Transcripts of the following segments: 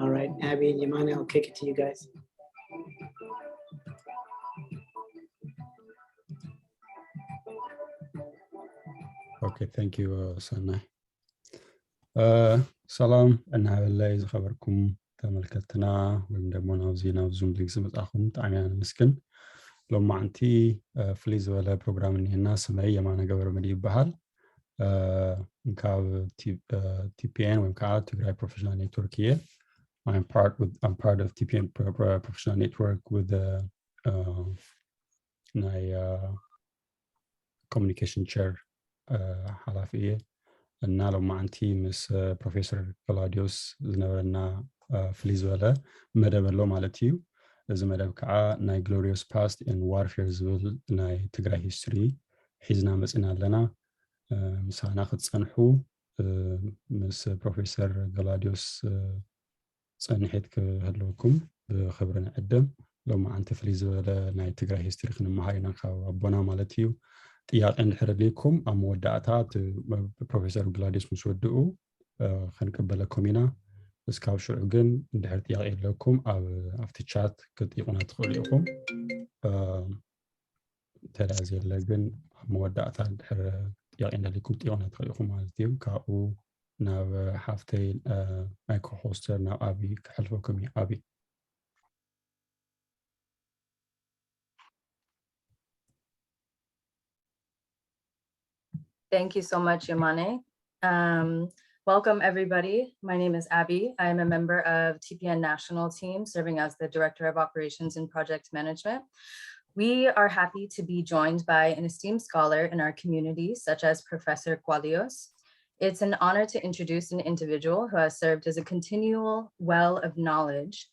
All right, Abby and Yemane, I'll kick it to you guys. Okay, thank you, Sanai. سلام أنا بالله إذا خبركم تملكتنا ومدمونا وزينا وزوم ليك زمت أخون تعمينا مسكن لو ما عندي فليز ولا برنامج إن الناس معي معنا قبل ما يجيب بحال مكاب TPN ومكاب Tigray Professional Network here. I'm part of TPN Professional Network with the my communication chair حلافية. እና ሎማዓንቲ ምስ ፕሮፌሰር ገላውዲዮስ ዝነበረና ፍሊዝ ዝበለ መደብ ኣሎ ማለት እዩ እዚ መደብ ከዓ ናይ ግሎሪየስ ፓስት ኤንድ ዋርፌር ዝብል ናይ ትግራይ ሂስትሪ ሒዝና መፅና ኣለና ምሳና ክትፀንሑ ምስ ፕሮፌሰር ገላውዲዮስ ፀኒሕት ክህልወኩም ብክብሪ ንዕድም ሎማዓንቲ ፍሊዝ ዝበለ ናይ ትግራይ ሂስትሪ ክንመሃር ኢና ካብ ኣቦና ማለት እዩ ጥያቄ እንድሕር ለይኩም ኣብ መወዳእታት ፕሮፌሰር ግላውዲዮስ ምስ ወድኡ ክንቅበለኩም ኢና እስካብ ሽዑ ግን እንድሕር ጥያቄ ኣለኩም ኣብቲ ቻት ክትጥይቁና ትኽእሉ ኢኹም ተላዝየለ ግን ኣብ መወዳእታ እንድሕር ጥያቄ እንዳለይኩም ጥይቁና ትኽእሉ ኢኹም ማለት እዩ ካብኡ ናብ ሓፍተይ ማይክሮ ሆስተር ናብ ኣቢ ክሕልፈኩም እዩ ኣቢ Thank you so much, Yemane. Welcome, everybody. My name is Abby. I am a member of TPN National Team, serving as the Director of Operations and Project Management. We are happy to be joined by an esteemed scholar in our community, such as Professor Ghelawdewos. It's an honor to introduce an individual who has served as a continual well of knowledge.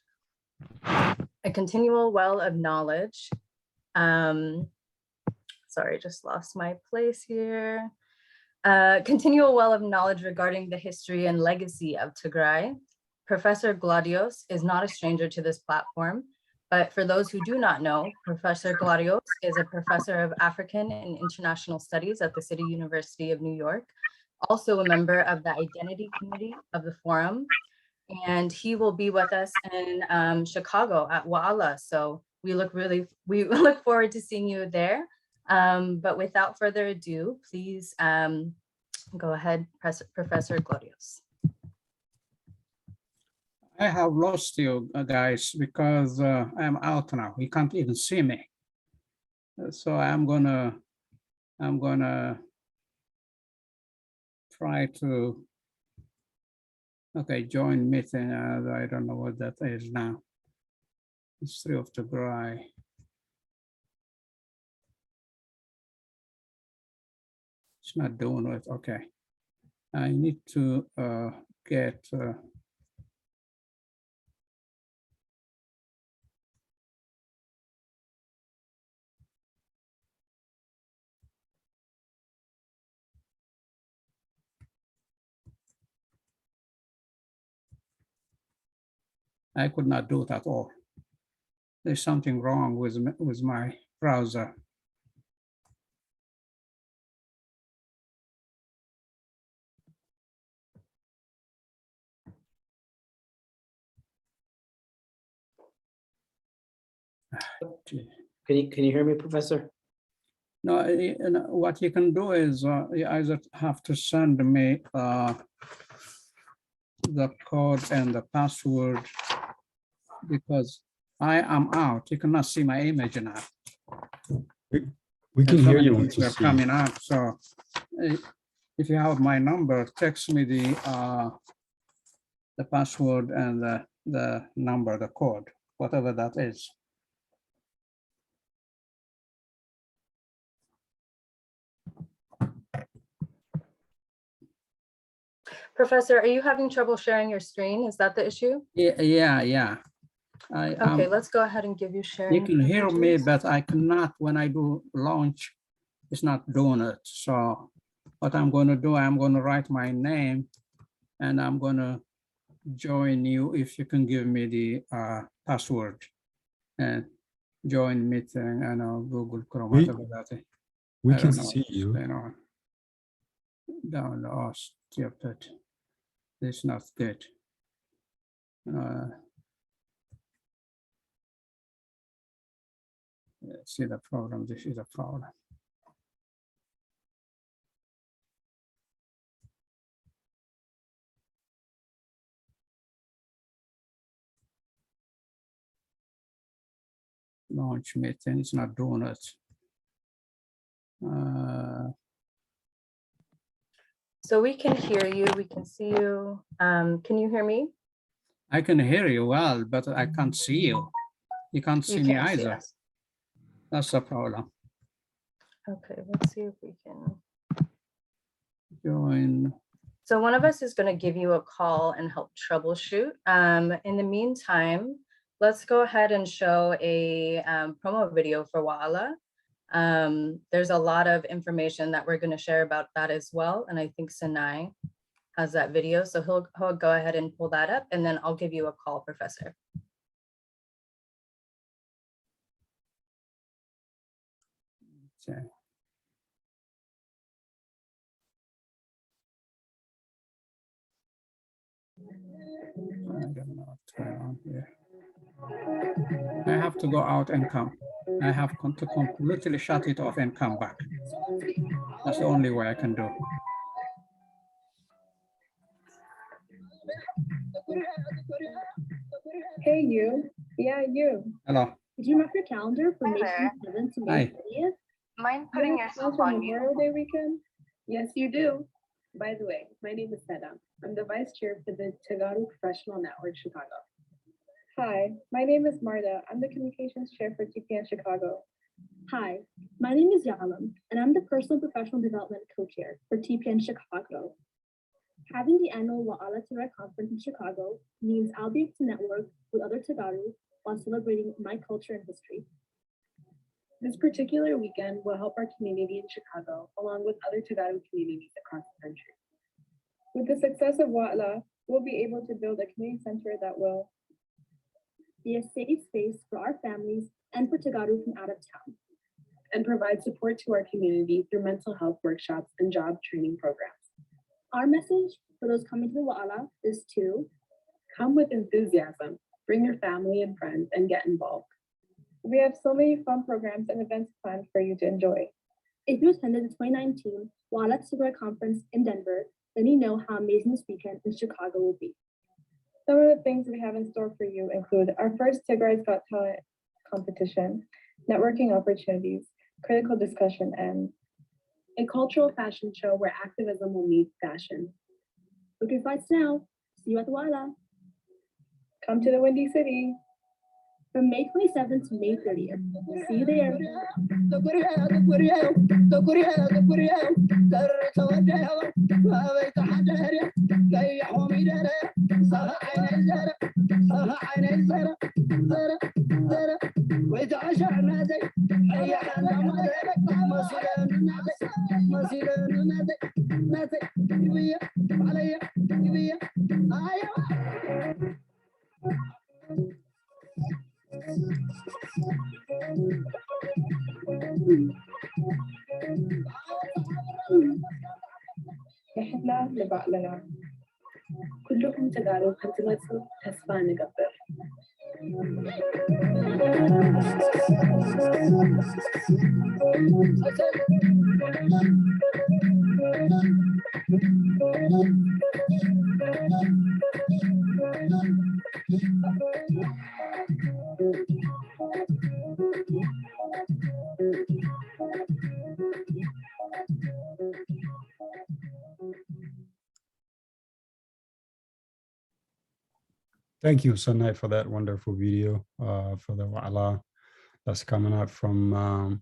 sorry, just lost my place here. Continual well of knowledge regarding the history and legacy of Tigray. Professor Ghelawdewos is not a stranger to this platform, but for those who do not know, Professor Ghelawdewos is a professor of African and International Studies at the City University of New York, also a member of the Identity Committee of the Forum, and he will be with us in Chicago at Wa'ala. So we look forward to seeing you there. But without further ado, please go ahead, Professor Ghelawdewos. I have lost you guys because I'm out now. You can't even see me. So I'm gonna try to, okay, join meeting. I don't know what that is now. History of Tigray. It's not doing it. Okay. I need to get. I could not do it at all. There's something wrong with my browser. Can you hear me, Professor? No, what you can do is you either have to send me the code and the password, because I am out. You cannot see my image now. We can hear you. They're coming up. So if you have my number, text me the password and the number, the code, whatever that is. Professor, are you having trouble sharing your screen? Is that the issue? Yeah. Okay, let's go ahead and give you sharing. You can hear me, but I cannot, when I do launch, it's not doing it. So what I'm going to do, I'm going to write my name and I'm going to join you if you can give me the password and join meeting and Google Chrome, whatever that is. We can see you. Down the stupid. It's not good. See the problem. This is a problem. Launch meeting. It's not doing it. So we can hear you. We can see you. Can you hear me? I can hear you well, but I can't see you. You can't see me either. That's the problem. Okay, let's see if we can join. So one of us is going to give you a call and help troubleshoot. In the meantime, let's go ahead and show a promo video for Wa'ala. There's a lot of information that we're going to share about that as well. And I think Sinai has that video. So he'll go ahead and pull that up, and then I'll give you a call, Professor. Okay. I don't know what's going on here. I have to go out and come. I have to completely shut it off and come back. That's the only way I can do. Hey, you. Yeah, you. Hello. Did you mark your calendar for May 27th to May 30th? Mind putting yourself on mute? Memorial Day weekend? Yes, you do. By the way, my name is Seda. I'm the vice chair for the Tigray Professional Network Chicago. Hi, my name is Marta. I'm the communications chair for TPN Chicago. Hi, my name is Yalam, and I'm the personal professional development co-chair for TPN Chicago. Having the annual Wa'ala Tigray conference in Chicago means I'll be able to network with other Tigray while celebrating my culture and history. This particular weekend will help our community in Chicago, along with other Tagalog communities across the country. With the success of Wa'ala, we'll be able to build a community center that will be a safe space for our families and for Tagalog from out of town, and provide support to our community through mental health workshops and job training programs. Our message for those coming to the Wa'ala is to come with enthusiasm, bring your family and friends, and get involved. We have so many fun programs and events planned for you to enjoy. If you attended the 2019 Wa'ala Zagre conference in Denver, then you know how amazing this weekend in Chicago will be. Some of the things we have in store for you include our first Tigray's Got Talent competition, networking opportunities, critical discussion, and a cultural fashion show where activism will meet fashion. Book your flights now. See you at the Wa'ala. Come to the Windy City. From May 27th to May 30th. See you there. إحنا لبعضنا كلكم تقالوا هتمثلوا تسفان قبل. Thank you, Sanai, for that wonderful video for the Wa'ala that's coming up from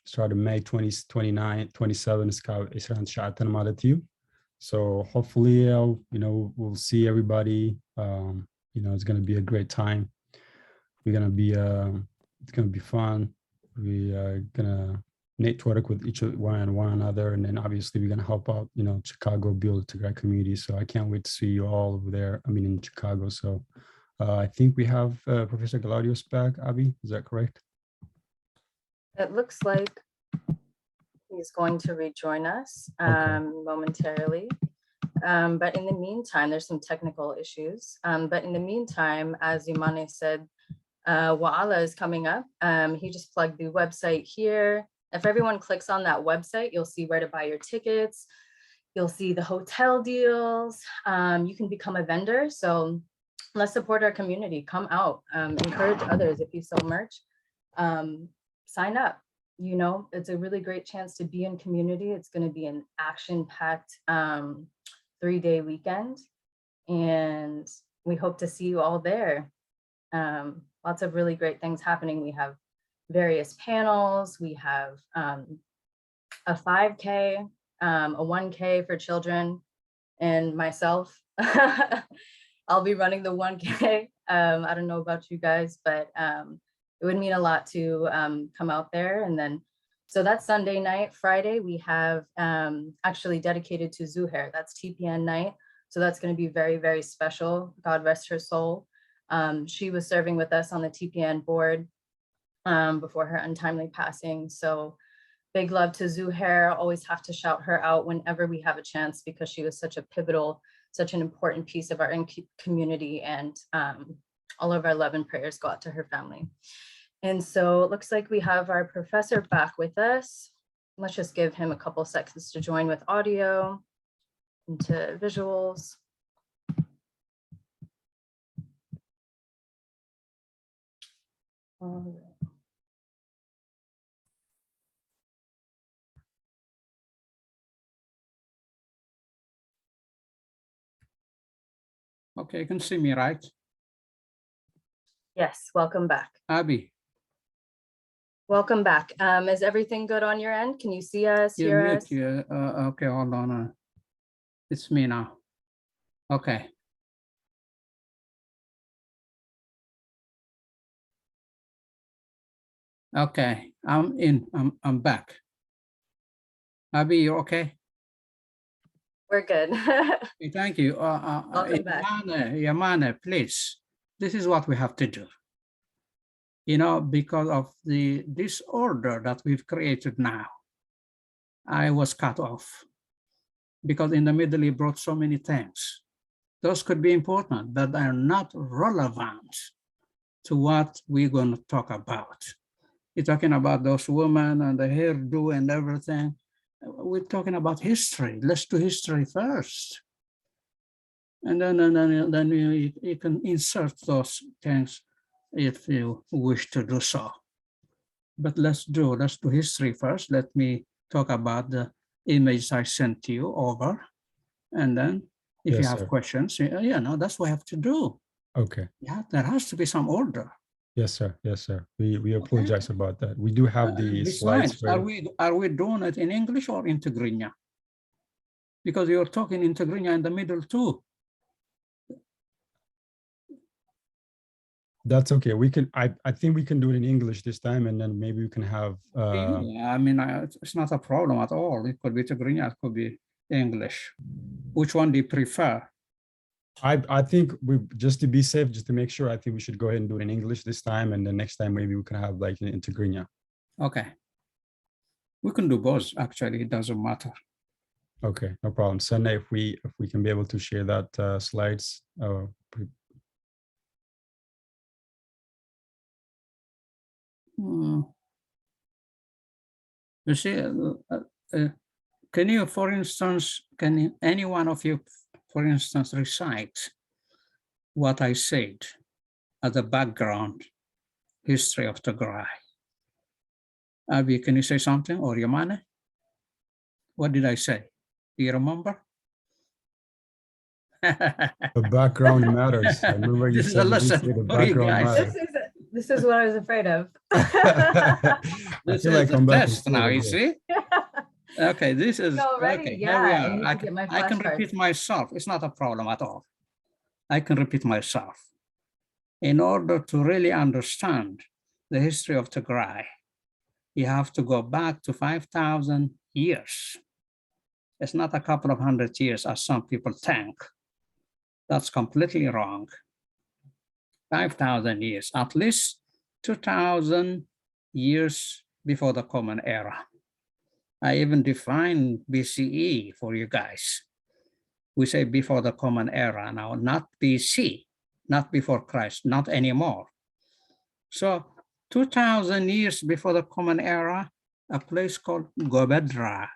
started May 20, 29, 27. It's called Isran Sha'atan Malatiyu. So hopefully, we'll see everybody. It's going to be a great time. It's going to be fun. We are going to network with one another, and then obviously we're going to help out, Chicago build Tigray community. So I can't wait to see you all over there. In Chicago. So I think we have Professor Ghelawdewos back. Abby, is that correct? It looks like he's going to rejoin us momentarily. But in the meantime, there's some technical issues. But in the meantime, as Yemane said, Wa'ala is coming up. He just plugged the website here. If everyone clicks on that website, you'll see where to buy your tickets. You'll see the hotel deals. You can become a vendor. So let's support our community. Come out, encourage others. If you sell merch, sign up. It's a really great chance to be in community. It's going to be an action-packed 3-day weekend. And we hope to see you all there. Lots of really great things happening. We have various panels. We have a 5K, a 1K for children, and myself. I'll be running the 1K. I don't know about you guys, but it would mean a lot to come out there. And then, so that's Sunday night. Friday, we have actually dedicated to Zuhair. That's TPN night. So that's going to be very, very special. God rest her soul. She was serving with us on the TPN board before her untimely passing. So big love to Zuhair. Always have to shout her out whenever we have a chance, because she was such a pivotal, such an important piece of our community, and all of our love and prayers go out to her family. And so it looks like we have our professor back with us. Let's just give him a couple seconds to join with audio into visuals. Okay, you can see me, right? Yes, welcome back. Abby. Welcome back. Is everything good on your end? Can you see us, hear us? Okay, hold on. It's me now. Okay. Okay, I'm back. Abby, you okay? We're good. Okay, thank you. Welcome back. Yemane, please. This is what we have to do. You know, because of the disorder that we've created now, I was cut off because in the middle he brought so many things. Those could be important, but are not relevant to what we're going to talk about. You're talking about those women and the hairdo and everything. We're talking about history. Let's do history first. And then you can insert those things if you wish to do so. But let's do history first. Let me talk about the image I sent to you over. And then if you have questions, you know, that's what we have to do. Okay. Yeah, there has to be some order. Yes, sir. Yes, sir. We apologize about that. We do have the slides. Are we doing it in English or in Tigrinya? Because you're talking in Tigrinya in the middle too. That's okay. We can. I think we can do it in English this time, and then maybe we can have. I mean, it's not a problem at all. It could be Tigrinya, it could be English. Which one do you prefer? I think we, just to be safe, just to make sure, I think we should go ahead and do it in English this time, and then next time maybe we can have like in Tigrinya. Okay. We can do both. Actually, it doesn't matter. Okay, no problem. Sunday, if we can be able to share that slides. You see, can you, for instance, can any one of you, for instance, recite what I said as a background history of Tigray? Abi, can you say something, or Yemane? What did I say? Do you remember? The background matters. I remember you said the background matters. This is what I was afraid of. This is the test now, you see? Okay, this is, okay, here we are. I can repeat myself. It's not a problem at all. I can repeat myself. In order to really understand the history of Tigray, you have to go back to 5,000 years. It's not a couple of hundred years as some people think. That's completely wrong. 5,000 years, at least 2,000 years before the Common Era. I even define BCE for you guys. We say before the Common Era now, not BC, not before Christ, not anymore. So 2,000 years before the Common Era, a place called Gobedra,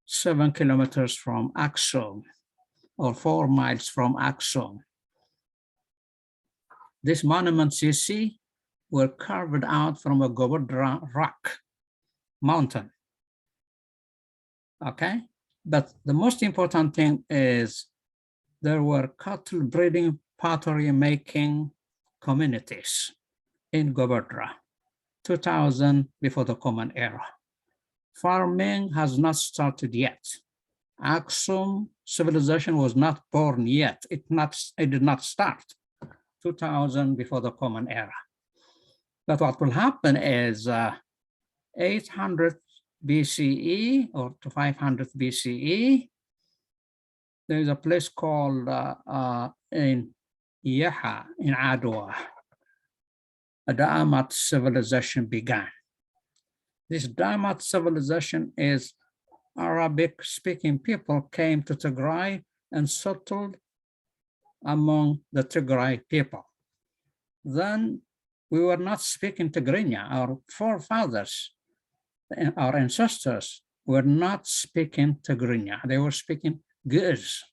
7 kilometers from Aksum, or 4 miles from Aksum. These monuments you see were carved out from a Gobedra rock mountain. Okay, but the most important thing is there were cattle breeding, pottery making communities in Gobedra, 2,000 before the Common Era. Farming has not started yet. Aksum civilization was not born yet. It did not start 2,000 before the Common Era. But what will happen is 800 BCE or to 500 BCE, there is a place called in Yaha, in Adwa, a Da'amat civilization began. This Da'amat civilization is Arabic-speaking people came to Tigray and settled among the Tigray people. Then we were not speaking Tigrinya. Our forefathers, our ancestors were not speaking Tigrinya. They were speaking Ge'ez.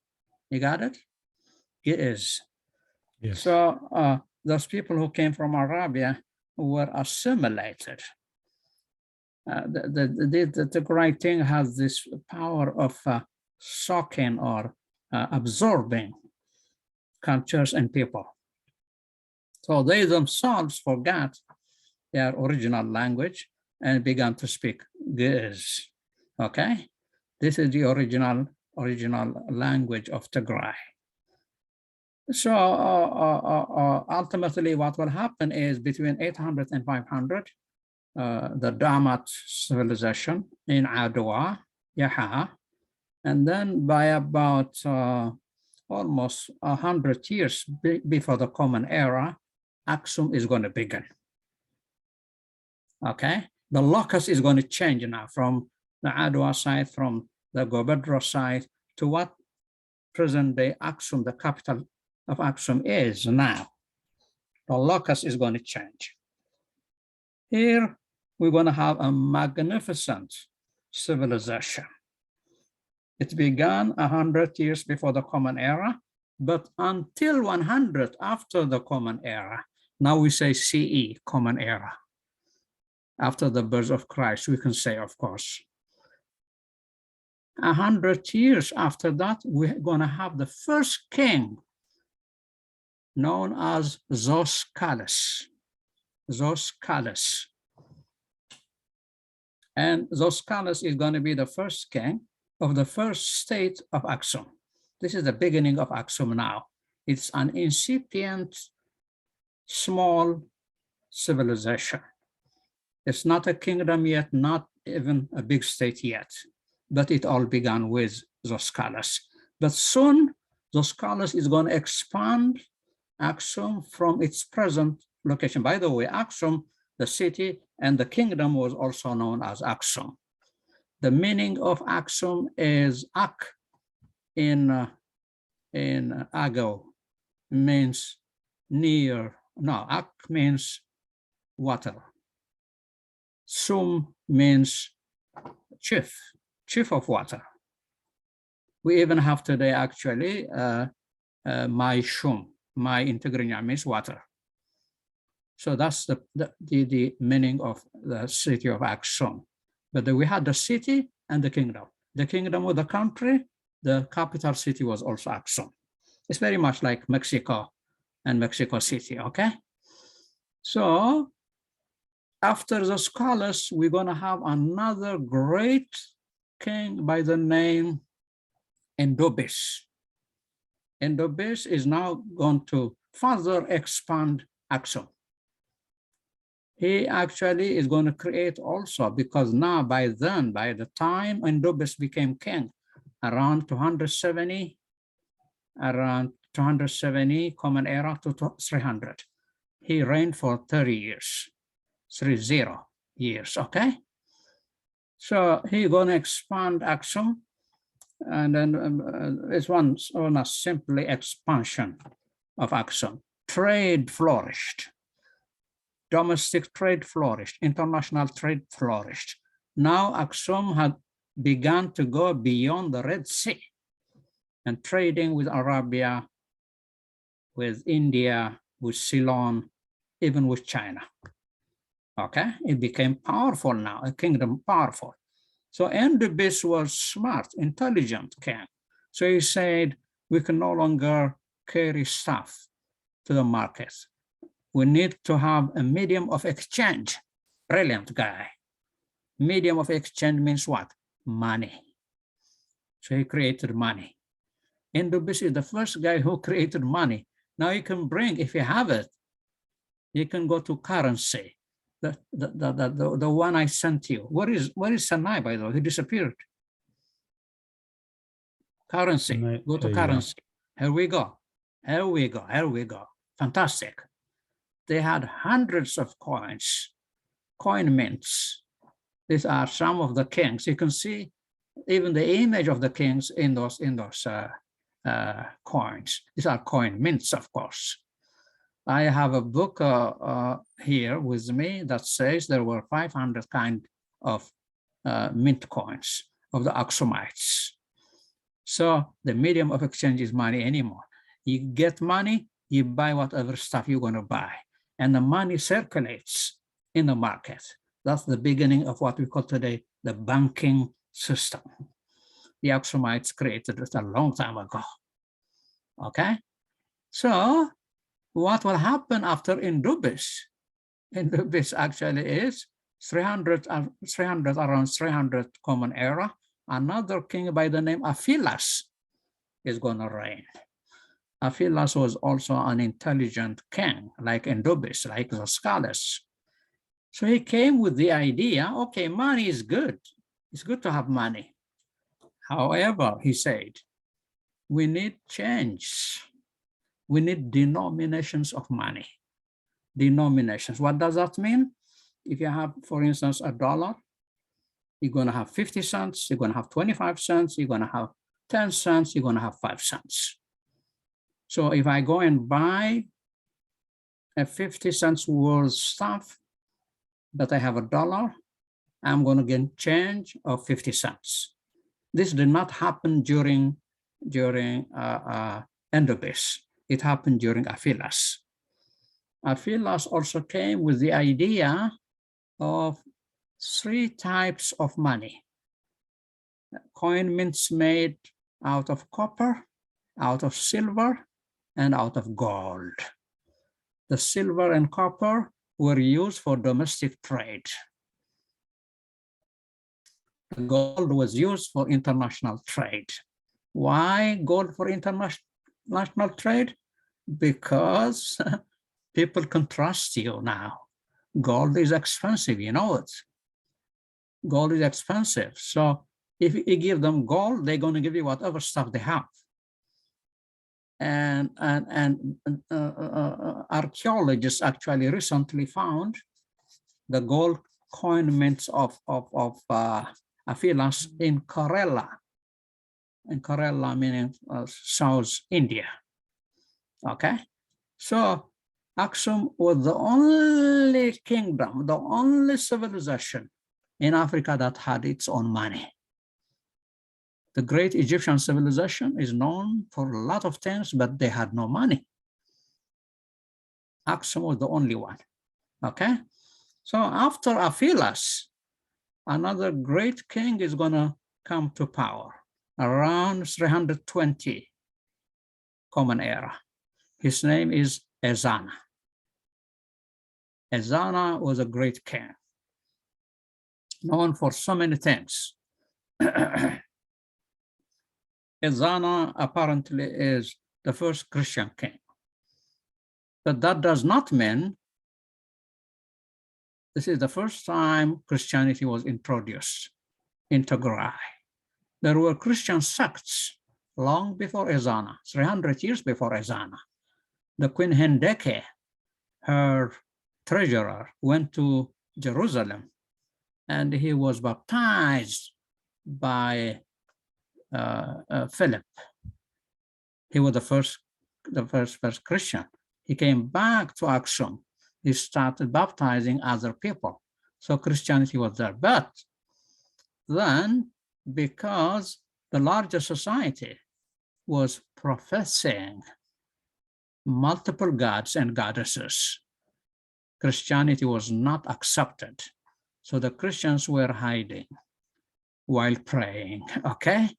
You got it? Ge'ez. Yes. So those people who came from Arabia were assimilated. The Tigray thing has this power of sucking or absorbing cultures and people. So they themselves forgot their original language and began to speak Ge'ez. Okay, this is the original language of Tigray. So ultimately what will happen is between 800 and 500, the Damat civilization in Adwa, Yaha, and then by about almost 100 years before the Common Era, Aksum is going to begin. Okay, the locus is going to change now from the Adwa side, from the Goberdra side to what present-day Aksum, the capital of Aksum, is now. The locus is going to change. Here, we're going to have a magnificent civilization. It began 100 years before the Common Era, but until 100 after the Common Era, now we say CE, Common Era. After the birth of Christ, we can say, of course. 100 years after that, we're going to have the first king known as Zoskalis. Zoskalis. And Zoskalis is going to be the first king of the first state of Aksum. This is the beginning of Aksum now. It's an incipient, small civilization. It's not a kingdom yet, not even a big state yet, but it all began with Zoskalis. But soon, Zoskalis is going to expand Aksum from its present location. By the way, Aksum, the city and the kingdom, was also known as Aksum. The meaning of Aksum is Ak in Ago, means near. No, Ak means water. Sum means chief of water. We even have today actually my shum, my in Tigrinya means water. So that's the meaning of the city of Aksum. But then we had the city and the kingdom. The kingdom was the country, the capital city was also Aksum. It's very much like Mexico and Mexico City, okay? So after the scholars, we're going to have another great king by the name Endobis. Endobis is now going to further expand Aksum. He actually is going to create also, because now by then, by the time Endobis became king, around 270 Common Era to 300. He reigned for 30 years. 30 years, okay? So he's going to expand Aksum, and then it's one simply expansion of Aksum. Trade flourished, domestic trade flourished, international trade flourished. Now Aksum had begun to go beyond the Red Sea and trading with Arabia, with India, with Ceylon, even with China. Okay, it became powerful now, a kingdom powerful. So Endobis was smart, intelligent king. So he said, we can no longer carry stuff to the market. We need to have a medium of exchange. Brilliant guy. Medium of exchange means what? Money. So he created money. Endobis is the first guy who created money. Now you can bring, if you have it, you can go to currency. The one I sent you. Where is Sanai, by the way? He disappeared. Currency. Go to currency. Here we go. Here we go. Here we go. Fantastic. They had hundreds of coins, coin mints. These are some of the kings. You can see even the image of the kings in those coins. These are coin mints, of course. I have a book here with me that says there were 500 kind of mint coins of the Aksumites. So the medium of exchange is money anymore. You get money, you buy whatever stuff you're going to buy, and the money circulates in the market. That's the beginning of what we call today the banking system. The Aksumites created it a long time ago. Okay, so what will happen after Endobis? Endobis actually is 300, around 300 Common Era. Another king by the name Aphilas is going to reign. Aphilas was also an intelligent king, like Endobis, like the scholars. So he came with the idea, okay, money is good. It's good to have money. However, he said, we need change. We need denominations of money. Denominations, what does that mean? If you have, for instance, $1, you're gonna have 50 cents, you're gonna have 25 cents, you're gonna have 10 cents, you're gonna have 5 cents. So if I go and buy a 50 cents worth stuff, but I have $1, I'm going to get change of 50 cents. This did not happen during Endobis. It happened during Aphilas. Aphilas also came with the idea of 3 types of money. Coin mints made out of copper, out of silver, and out of gold. The silver and copper were used for domestic trade. The gold was used for international trade. Why gold for international trade? Because people can trust you now. Gold is expensive, you know it. Gold is expensive. So if you give them gold, they're going to give you whatever stuff they have. And archaeologists actually recently found the gold coin mints of Aphilas in Kerala. In Kerala meaning South India. Okay, so Aksum was the only kingdom, the only civilization in Africa that had its own money. The great Egyptian civilization is known for a lot of things, but they had no money. Aksum was the only one, okay? So after Aphilas, another great king is gonna come to power around 320 Common Era. His name is Ezana. Ezana was a great king, known for so many things. Ezana apparently is the first Christian king. But that does not mean this is the first time Christianity was introduced in Tigray. There were Christian sects long before Ezana, 300 years before Ezana. The Queen Hendeke, her treasurer, went to Jerusalem and he was baptized by Philip. He was the first Christian. He came back to Aksum. He started baptizing other people. So Christianity was there. But then, because the larger society was professing multiple gods and goddesses, Christianity was not accepted. So the Christians were hiding while praying, okay?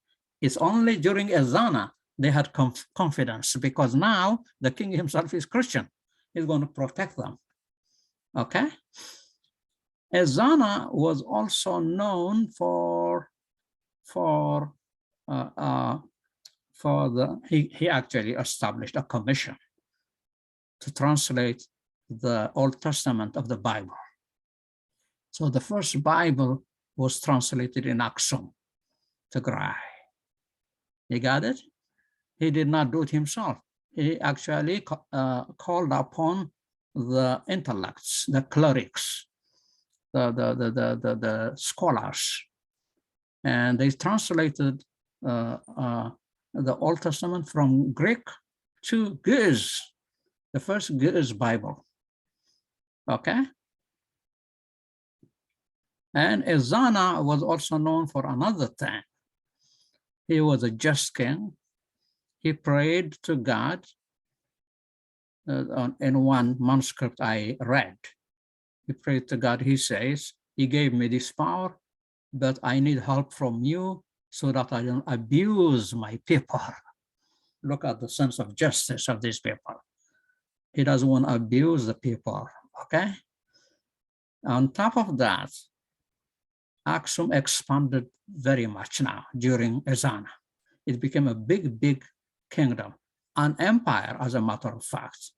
It's only during Ezana they had confidence, because now the king himself is Christian. He's going to protect them, okay? Ezana was also known he actually established a commission to translate the Old Testament of the Bible. So the first Bible was translated in Aksum, Tigray. You got it? He did not do it himself. He actually called upon the intellects, the clerics, the scholars, and they translated the Old Testament from Greek to Ge'ez, the first Ge'ez Bible. Okay. And Ezana was also known for another thing. He was a just king. He prayed to God. In one manuscript I read, he prayed to God. He says, he gave me this power, but I need help from you so that I don't abuse my people. Look at the sense of justice of these people. He doesn't want to abuse the people, okay? On top of that, Aksum expanded very much now during Ezana. It became a big, big kingdom. an empire, as a matter of fact.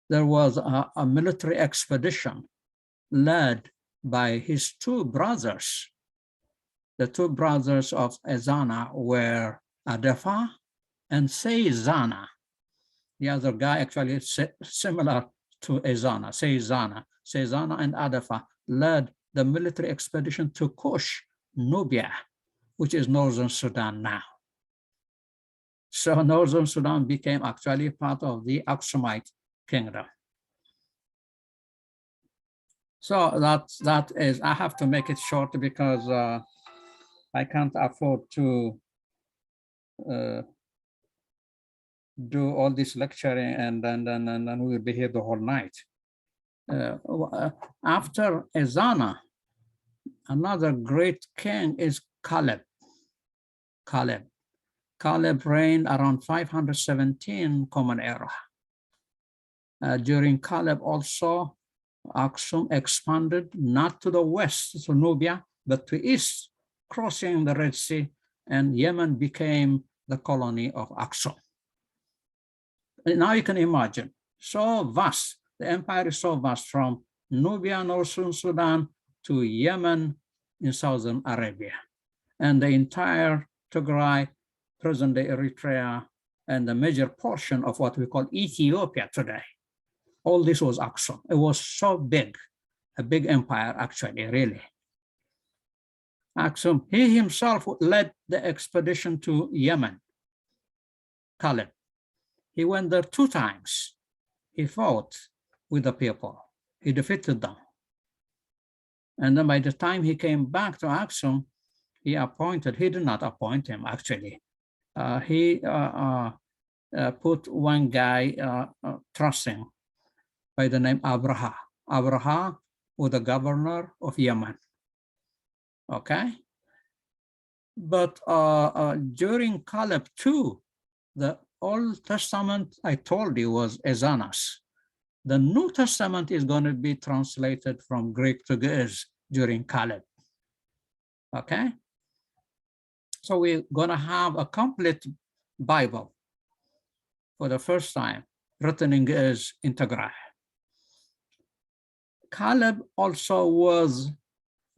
There was a military expedition led by his two brothers. The two brothers of Ezana were Adefa and Seizana. The other guy actually is similar to Ezana, Seizana and Adefa led the military expedition to Kush, Nubia, which is northern Sudan now. So northern Sudan became actually part of the Aksumite kingdom. So that is, I have to make it short because I can't afford to do all this lecturing and then we'll be here the whole night. After Ezana, another great king is Khaled. Khaled reigned around 517 Common Era. During Khaled also, Aksum expanded not to the west, to Nubia, but to east, crossing the Red Sea, and Yemen became the colony of Aksum. And now you can imagine, so vast, the empire is so vast from Nubia, northern Sudan, to Yemen in southern Arabia, and the entire Tigray, present-day Eritrea, and the major portion of what we call Ethiopia today. All this was Aksum. It was so big, a big empire actually, really. Aksum, he himself led the expedition to Yemen, Khaled. He went there 2 times. He fought with the people. He defeated them. And then by the time he came back to Aksum, he did not appoint him actually. He put one guy trusting by the name Abraha. Abraha was the governor of Yemen. Okay? But during Caleb too, the Old Testament, I told you, was Ezana's. The New Testament is going to be translated from Greek to Ge'ez during Caleb. Okay? So we're going to have a complete Bible for the first time, written in Ge'ez in Tigray. Caleb also was,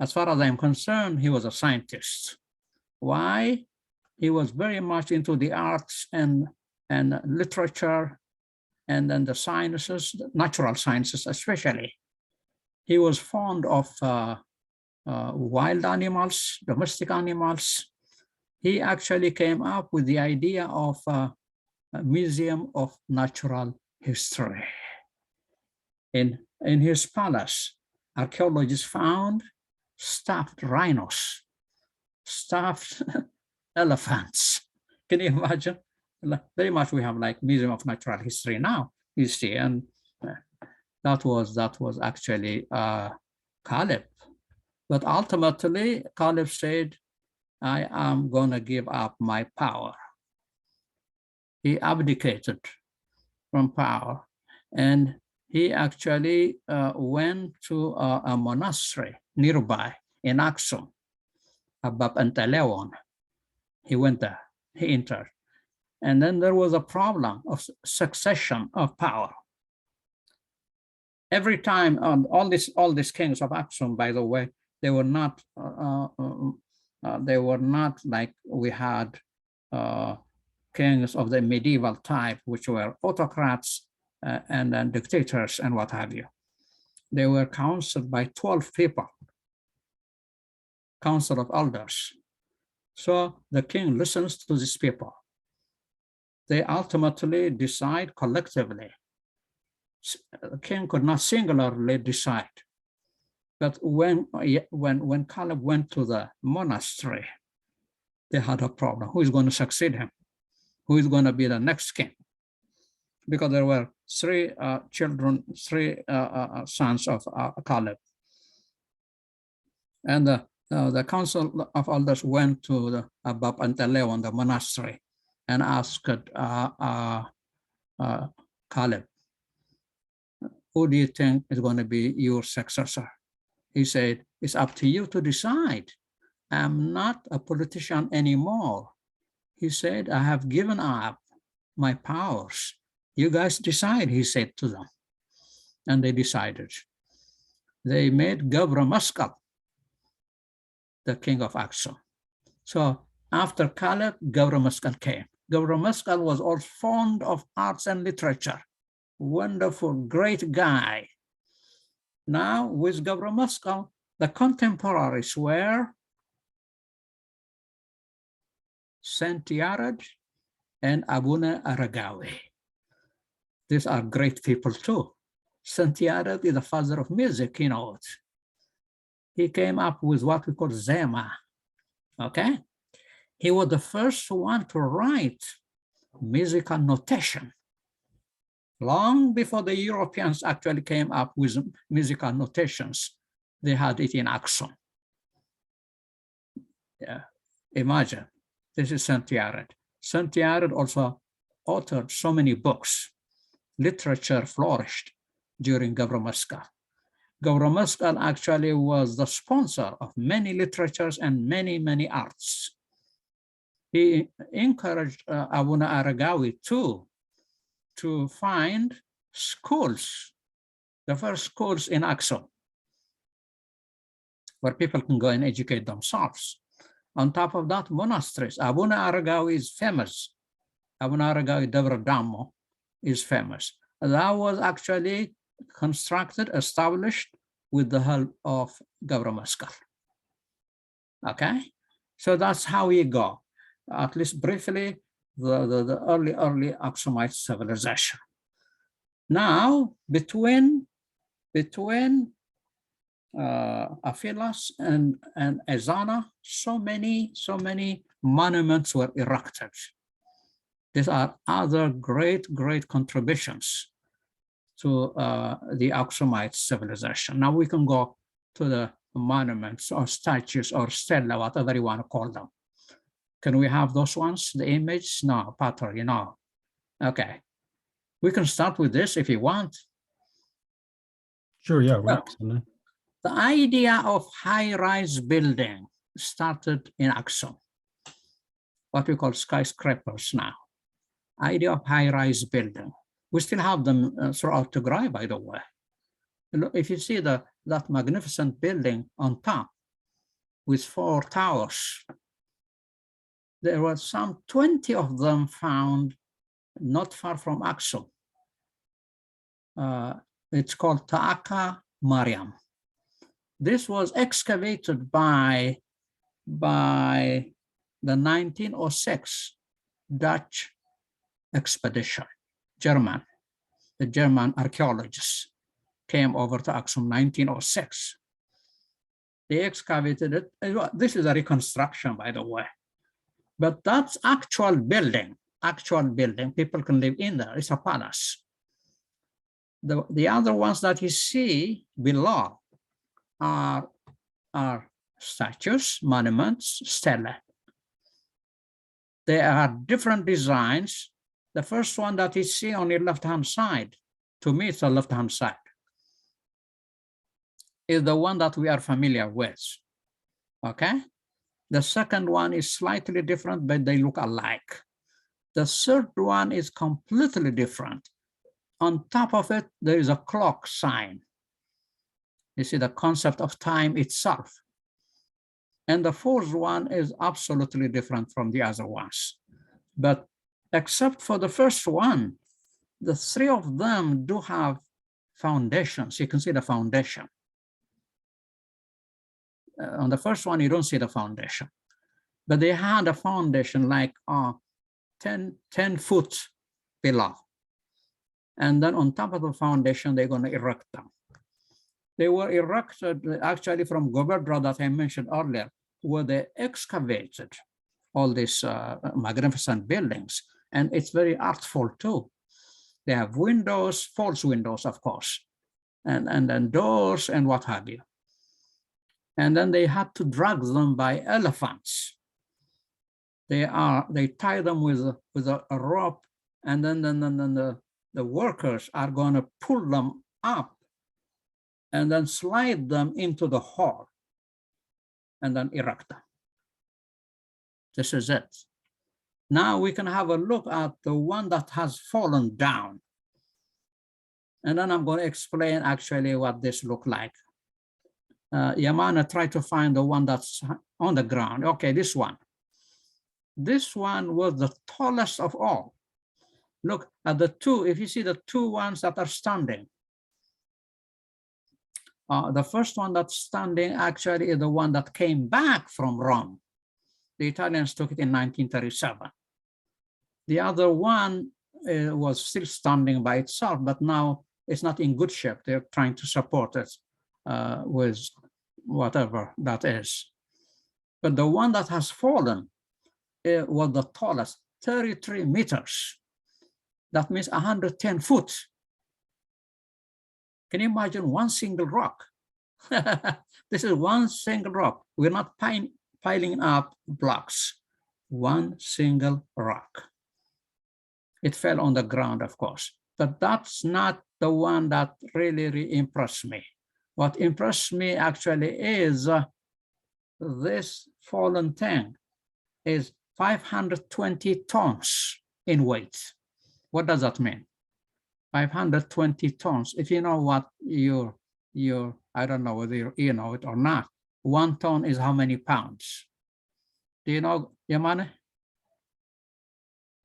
as far as I'm concerned, he was a scientist. Why? He was very much into the arts and literature, and then the sciences, natural sciences especially. He was fond of wild animals, domestic animals. He actually came up with the idea of a museum of natural history. In his palace, archaeologists found stuffed rhinos, stuffed elephants. Can you imagine? Very much we have like Museum of Natural History now, you see, and that was actually Caleb. But ultimately, Caleb said, I am going to give up my power. He abdicated from power, and he actually went to a monastery nearby in Aksum, Abab Antalewon. He went there, he entered. And then there was a problem of succession of power. Every time, all these kings of Aksum, by the way, they were not like we had kings of the medieval type, which were autocrats and then dictators and what have you. They were counseled by 12 people, council of elders. So the king listens to these people. They ultimately decide collectively. The king could not singularly decide. But when Caleb went to the monastery, they had a problem. Who is going to succeed him? Who is going to be the next king? Because there were 3 children, 3 sons of Caleb. And the council of elders went to the Abab Antalewon, the monastery, and asked Caleb, who do you think is going to be your successor? He said, it's up to you to decide. I'm not a politician anymore. He said, I have given up my powers. You guys decide, he said to them. And they decided. They made Gabra Muscat the king of Aksum. So after Khaled, Gabra Muscat came. Gabra Muscat was also fond of arts and literature. Wonderful, great guy. Now with Gabra Muscat, the contemporaries were Saint Yared and Abuna Aragawi. These are great people too. Saint Yared is the father of music, you know. He came up with what we call Zema, okay? He was the first one to write musical notation. Long before the Europeans actually came up with musical notations, they had it in Aksum. Yeah, imagine, this is Saint Yared. Saint Yared also authored so many books. Literature flourished during Gabra Muscat. Gabra Muscat actually was the sponsor of many literatures and many arts. He encouraged Abuna Aragawi too to find schools, the first schools in Aksum, where people can go and educate themselves. On top of that, monasteries. Abuna Aragawi is famous. Abuna Aragawi Devra Damo is famous. That was actually constructed, established with the help of Gabra Muscat. Okay, so that's how we go. At least briefly, the early Aksumite civilization. Now, between Aphilas and Ezana, so many monuments were erected. These are other great contributions to the Aksumite civilization. Now we can go to the monuments or statues or stela, whatever you want to call them. Can we have those ones, the image? No, Pater, you know. Okay, we can start with this if you want. Sure, yeah, Well, works. The the idea of high-rise building started in Aksum, what we call skyscrapers now. Idea of high-rise building. We still have them throughout Tigray, by the way. If you see that magnificent building on top with 4 towers, there were some 20 of them found not far from Aksum. It's called Ta'aka Mariam. This was excavated by the 1906 Dutch expedition, the German archaeologists came over to Aksum 1906. They excavated it. This is a reconstruction, by the way. But that's actual building, people can live in there. It's a palace. The other ones that you see below are statues, monuments, stelae. They are different designs. The first one that you see on your left-hand side, to me it's the left-hand side, is the one that we are familiar with, okay? The second one is slightly different, but they look alike. The third one is completely different. On top of it, there is a clock sign. You see the concept of time itself. And the fourth one is absolutely different from the other ones. But except for the first one, the 3 of them do have foundations. You can see the foundation. On the first one, you don't see the foundation. But they had a foundation like 10 foot below. And then on top of the foundation, they're going to erect them. They were erected actually from Goberdra that I mentioned earlier, where they excavated all these magnificent buildings. And it's very artful too. They have windows, false windows, of course, and then doors and what have you. And then they had to drag them by elephants. They tie them with a rope, and then the workers are going to pull them up and then slide them into the hall and then erect them. This is it. Now we can have a look at the one that has fallen down. And then I'm going to explain actually what this look like. Yemane, try to find the one that's on the ground. Okay, this one. This one was the tallest of all. Look at the two, if you see the two ones that are standing. The first one that's standing actually is the one that came back from Rome. The Italians took it in 1937. The other one was still standing by itself, but now it's not in good shape. They're trying to support it with whatever that is. But the one that has fallen was the tallest, 33 meters. That means 110 foot. Can you imagine one single rock? This is one single rock. We're not piling up blocks. One single rock. It fell on the ground, of course, but that's not the one that really impressed me. What impressed me actually is this fallen thing is 520 tons in weight. What does that mean? 520 tons. If you know what I don't know whether you know it or not. 1 ton is how many pounds? Do you know, Yemane?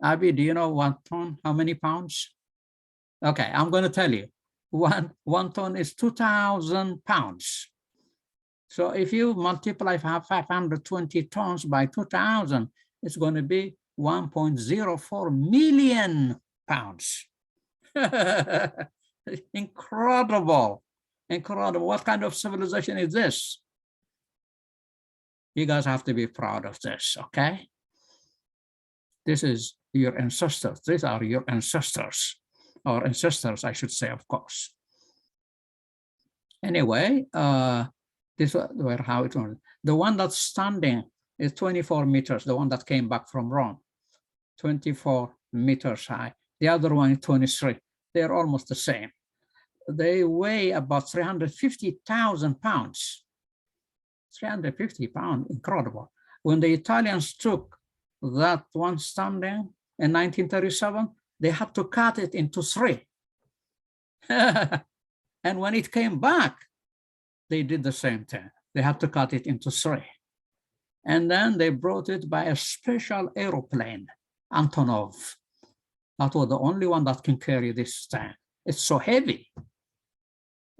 Abby, do you know 1 ton, how many pounds? Okay, I'm going to tell you. One ton is 2,000 pounds. So if you multiply 520 tons by 2,000, it's going to be 1.04 million pounds. Incredible, incredible. What kind of civilization is this? You guys have to be proud of this, okay? This is your ancestors. These are your ancestors, or ancestors, I should say, of course. Anyway, this was how it was. The one that's standing is 24 meters, the one that came back from Rome, 24 meters high. The other one is 23. They're almost the same. They weigh about 350,000 pounds. 350 pounds, incredible. When the Italians took that one standing in 1937, they had to cut it into 3. And when it came back, they did the same thing. They had to cut it into 3. And then they brought it by a special airplane, Antonov. That was the only one that can carry this thing. It's so heavy.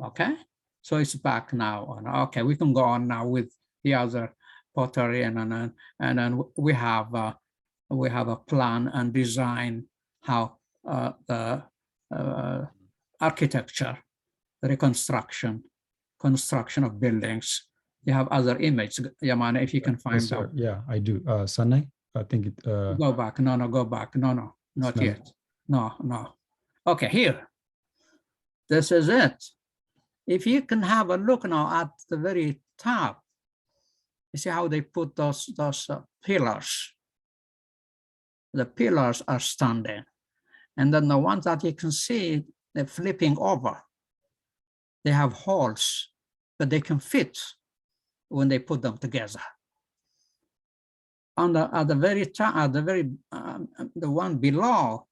Okay, so it's back now. Okay, we can go on now with the other pottery, and then we have a plan and design how the architecture, reconstruction, construction of buildings. You have other images, Yemane, if you can find Yes, them. yeah, I do. Sanay, I think it. Go back. No, go back. No, not yet. No. Okay, here. This is it. If you can have a look now at the very top, you see how they put those pillars. The pillars are standing. And then the ones that you can see, they're flipping over. They have holes, but they can fit when they put them together. At the very top, the one below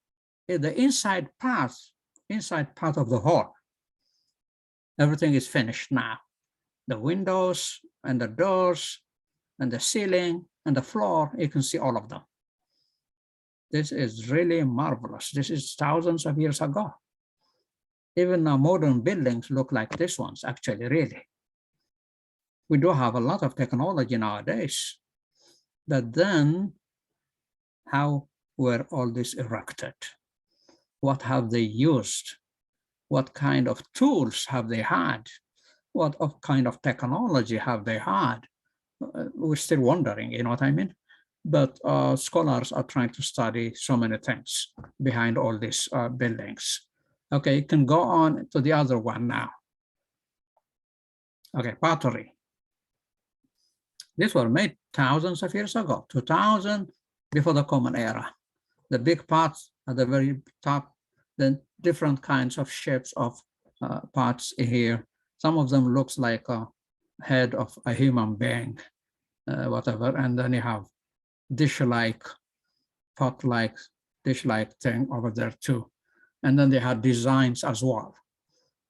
is the inside part of the hall. Everything is finished now. The windows and the doors and the ceiling and the floor, you can see all of them. This is really marvelous. This is thousands of years ago. Even modern buildings look like this ones, actually, really. We do have a lot of technology nowadays. But then, how were all this erected? What have they used? What kind of tools have they had? What kind of technology have they had? We're still wondering, you know what I mean? But scholars are trying to study so many things behind all these buildings. Okay, you can go on to the other one now. Okay, pottery. These were made thousands of years ago, 2000 before the Common Era. The big pots at the very top, then different kinds of shapes of pots here. Some of them looks like a head of a human being, whatever. And then you have dish-like pot-like, dish-like thing over there too. And then they had designs as well.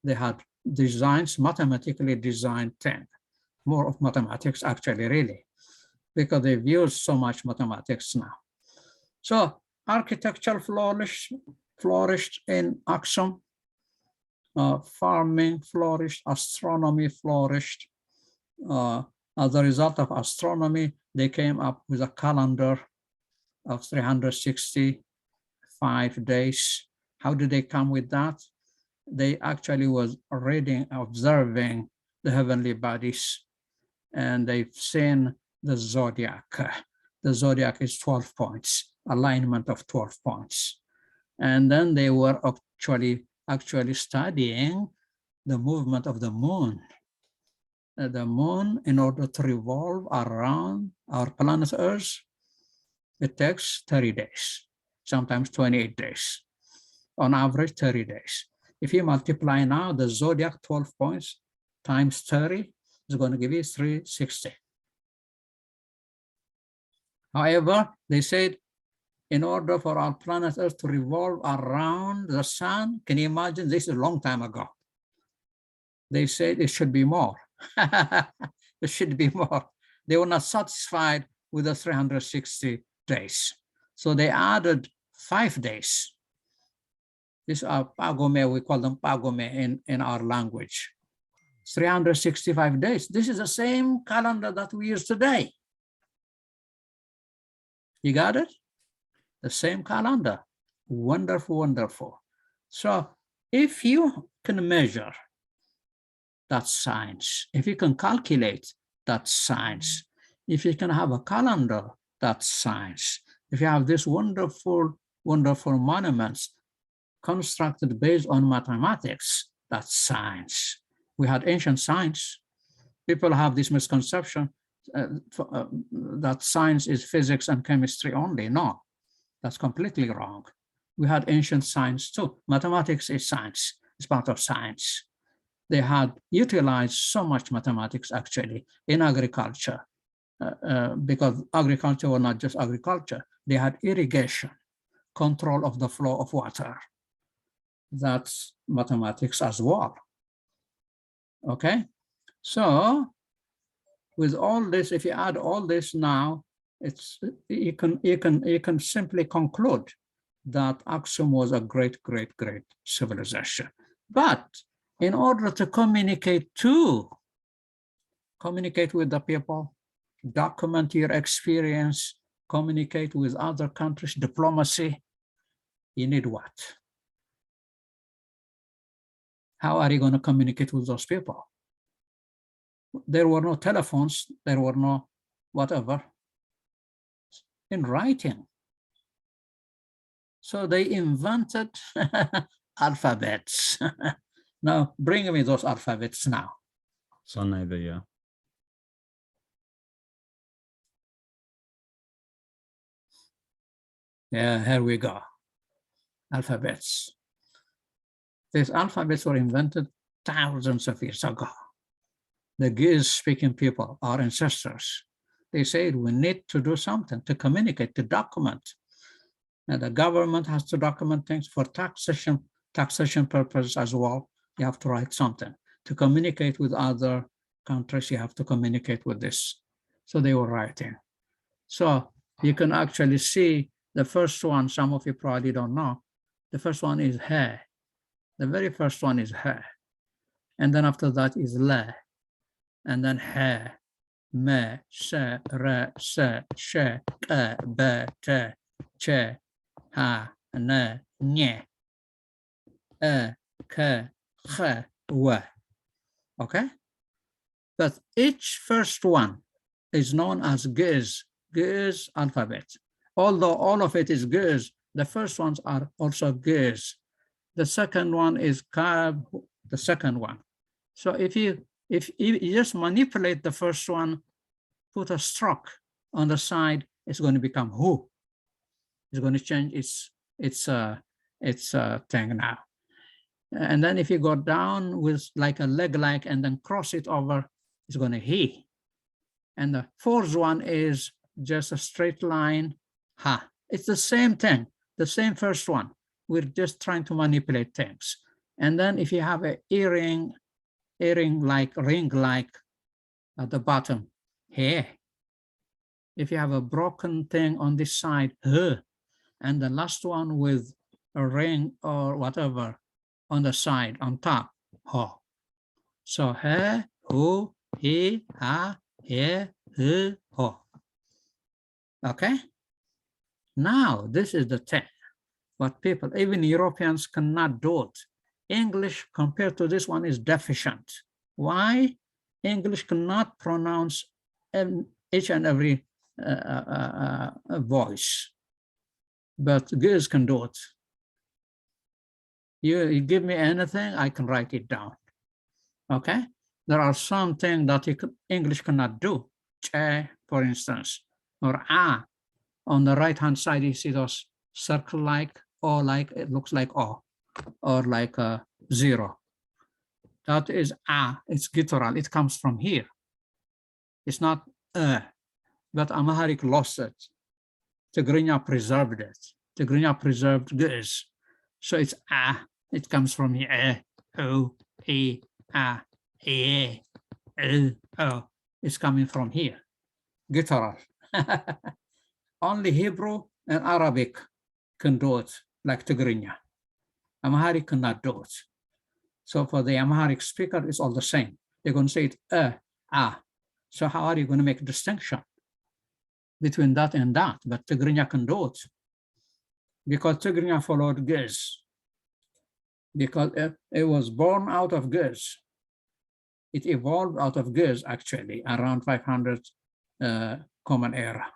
They had designs, mathematically designed thing. More of mathematics actually, really, because they've used so much mathematics now. So architecture flourished in Aksum, farming flourished, astronomy flourished. As a result of astronomy, they came up with a calendar of 365 days. How did they come with that? They actually was reading, observing the heavenly bodies, and they've seen the zodiac. The zodiac is 12 points, alignment of 12 points. And then they were actually studying the movement of the moon. The moon, in order to revolve around our planet Earth, it takes 30 days, sometimes 28 days. On average, 30 days. If you multiply now the zodiac 12 points times 30, it's going to give you 360. However, they said, in order for our planet Earth to revolve around the sun, can you imagine? This is a long time ago. They said it should be more. It should be more. They were not satisfied with the 360 days. So they added 5 days. These are pagome, we call them pagome in our language. 365 days. This is the same calendar that we use today. You got it? The same calendar. Wonderful, wonderful. So if you can measure, that's science. If you can calculate, that's science. If you can have a calendar, that's science. If you have these wonderful, wonderful monuments constructed based on mathematics, that's science. We had ancient science. People have this misconception that science is physics and chemistry only. No, that's completely wrong. We had ancient science too. Mathematics is science, it's part of science. They had utilized so much mathematics actually in agriculture, because agriculture was not just agriculture. They had irrigation, control of the flow of water. That's mathematics as well. Okay, so with all this, if you add all this now, it's you can simply conclude that Aksum was a great civilization. But in order to communicate with the people, document your experience, communicate with other countries, diplomacy, you need what? How are you going to communicate with those people? There were no telephones, there were no whatever. In writing. So they invented alphabets. Now, bring me those alphabets now. So neither, yeah. Yeah, here we go. Alphabets. These alphabets were invented thousands of years ago. The Giz-speaking people, our ancestors, they said we need to do something to communicate, to document. And the government has to document things for taxation purposes as well. You have to write something. To communicate with other countries, you have to communicate with this. So they were writing. So you can actually see the first one, some of you probably don't know. The first one is he. The very first one is he. And then after that is le. And then he, me, se, re, se, she, ke, be, te, che, ha, ne, nye, ke, che, we. Okay? But each first one is known as Giz alphabet. Although all of it is Giz, the first ones are also Giz. The second one is Kab, the second one. So if you just manipulate the first one, put a stroke on the side, it's going to become Hu. It's going to change its thing now. And then if you go down with like a leg-like and then cross it over, it's going to He. And the fourth one is just a straight line, Ha. it's the same thing, the same first one. We're just trying to manipulate things. And then if you have an earring like, ring like at the bottom, here. If you have a broken thing on this side, and the last one with a ring or whatever on the side, on top, ho. So he, hu, he, ha, he, ho. Okay? Now, this is the thing. What people, even Europeans cannot do it. English compared to this one is deficient. Why? English cannot pronounce each and every voice, but Giz can do it. You give me anything, I can write it down. Okay? There are some things that English cannot do. Che, for instance, or a. On the right-hand side, you see those circle-like, or like, it looks like O, or like a 0. That is a, it's guttural, it comes from here. It's not but Amharic lost it. Tigrinya preserved it. Tigrinya preserved Giz. So it's a, it comes from here, o, e, a, e, o. It's coming from here, guttural. Only Hebrew and Arabic can do it, like Tigrinya. Amharic cannot do it. So for the Amharic speaker, it's all the same. They're going to say it, So how are you going to make a distinction between that and that? But Tigrinya can do it, because Tigrinya followed Giz, because it was born out of Giz. It evolved out of Giz, actually, around 500 Common Era.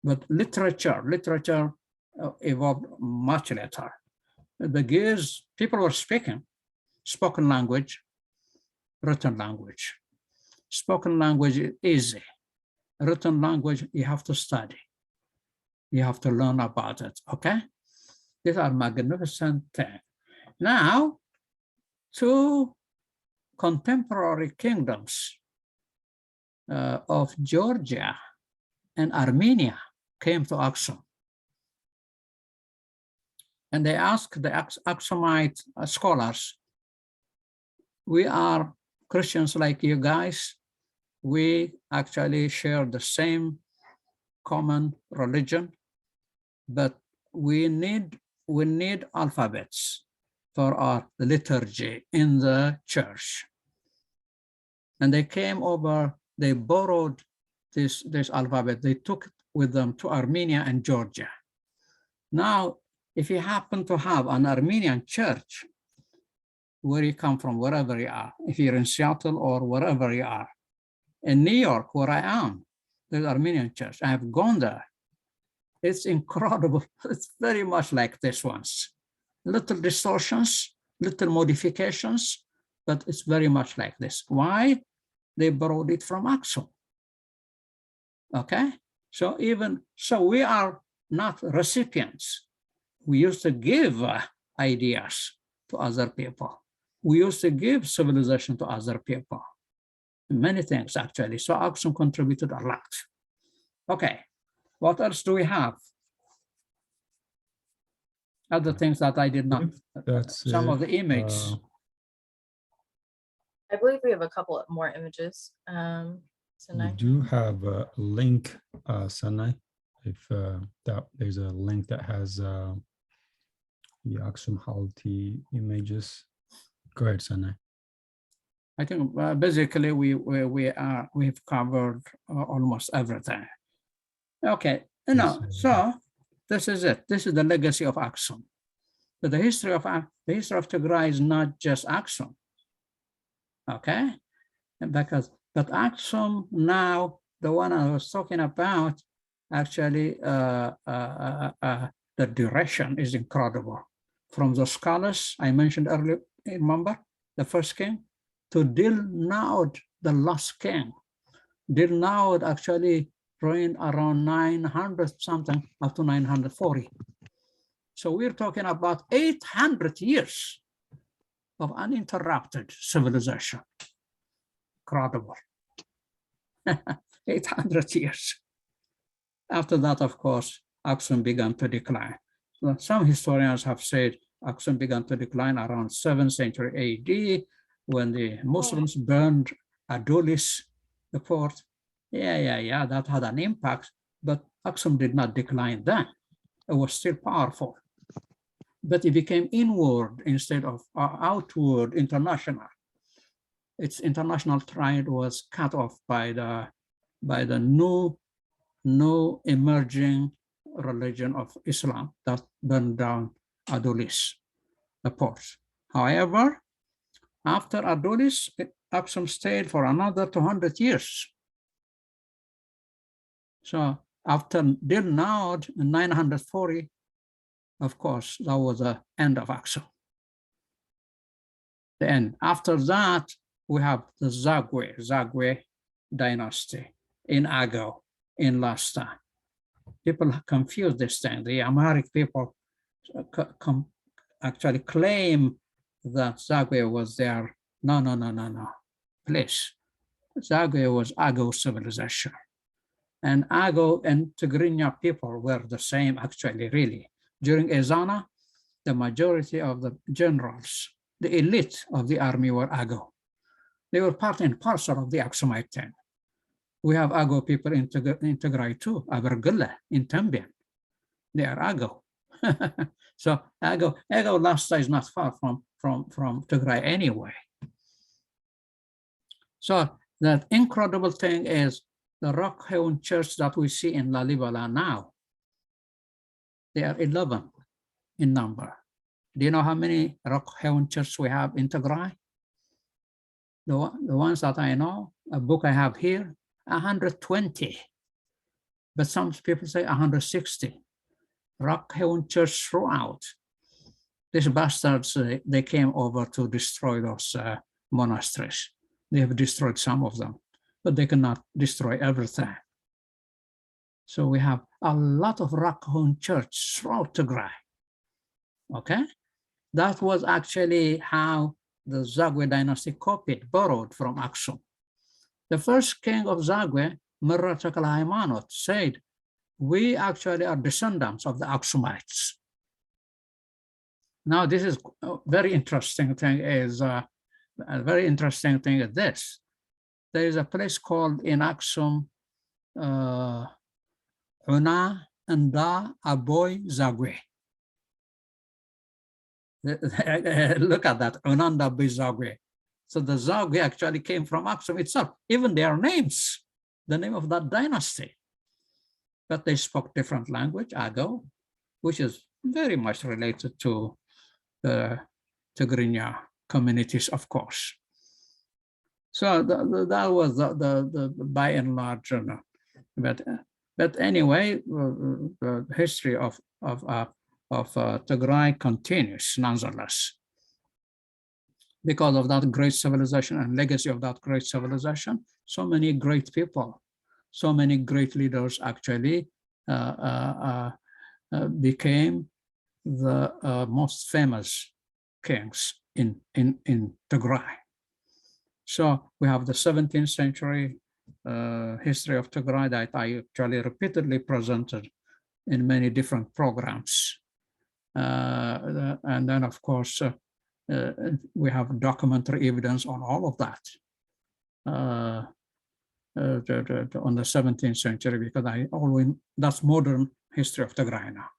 But literature evolved much later. The Giz, people were speaking, spoken language, written language. Spoken language is easy. Written language, you have to study. You have to learn about it, okay? These are magnificent things. Now, 2 contemporary kingdoms of Georgia and Armenia came to Aksum. And they asked the Aksumite scholars, we are Christians like you guys. We actually share the same common religion, but we need alphabets for our liturgy in the church. And they came over, they borrowed this alphabet, they took it with them to Armenia and Georgia. Now, if you happen to have an Armenian church, where you come from, wherever you are, if you're in Seattle or wherever you are, in New York, where I am, there's Armenian church. I have gone there. It's incredible. It's very much like this one's. Little distortions, little modifications, but it's very much like this. Why? They borrowed it from Aksum. Okay? So we are not recipients. We used to give ideas to other people. We used to give civilization to other people. Many things, actually. So Aksum contributed a lot. Okay, what else do we have? Other things that I did not, some of the images. I believe we have a couple of more images. We do have a link, Sanai, if there's a link that has the Aksum Halti images. Go ahead, Sanai. I think basically we've covered almost everything. Okay, so this is it. This is the legacy of Aksum. But the history of Tigray is not just Aksum. Okay, but Aksum now, the one I was talking about, actually the duration is incredible. From the scholars I mentioned earlier, remember the first king, to Dilnaud, the last king. Dilnaud actually reigned around 900 something up to 940. So we're talking about 800 years of uninterrupted civilization. Incredible. 800 years. After that, of course, Aksum began to decline. So some historians have said Aksum began to decline around 7th century AD when the Muslims burned Adulis, the port. Yeah, that had an impact, but Aksum did not decline then. It was still powerful, but it became inward instead of outward, international. Its international trade was cut off by the new emerging religion of Islam that burned down Adulis, the port. However, after Adulis, Aksum stayed for another 200 years. So after Dilnaud in 940, of course, that was the end of Aksum. Then after that, we have the Zagwe dynasty in Ago, in Lasta. People confuse this thing. The Amharic people actually claim that Zagwe was there. No. Please. Zagwe was Ago civilization. And Ago and Tigrinya people were the same, actually, really. During Ezana, the majority of the generals, the elite of the army were Ago. They were part and parcel of the Aksumite thing. We have Ago people in Tigray too, Abergele in Tembian. They are Ago. So Ago Lasta is not far from Tigray anyway. So that incredible thing is the rock-hewn church that we see in Lalibela now. They are 11 in number. Do you know how many rock-hewn churches we have in Tigray? The ones that I know, a book I have here, 120. But some people say 160. Rock-hewn church throughout. These bastards, they came over to destroy those monasteries. They have destroyed some of them, but they cannot destroy everything. So we have a lot of rock-hewn church throughout Tigray. Okay? That was actually how the Zagwe dynasty borrowed from Aksum. The first king of Zagwe, Merra said, we actually are descendants of the Aksumites. Now, this is a very interesting thing is, this. There is a place called in Aksum, Una Nda Aboy Zagwe. Look at that, Unanda Aboy Zagwe. So the Zagwe actually came from Aksum itself, even their names, the name of that dynasty. But they spoke different language, Ago, which is very much related to the Tigrinya communities, of course. So that was the by and large, but anyway, the history of Tigray continues nonetheless. Because of that great civilization and legacy of that great civilization, so many great people, so many great leaders actually became the most famous kings in Tigray. So we have the 17th century history of Tigray that I actually repeatedly presented in many different programs. And then, of course, we have documentary evidence on all of that on the 17th century, because that's modern history of Tigray now.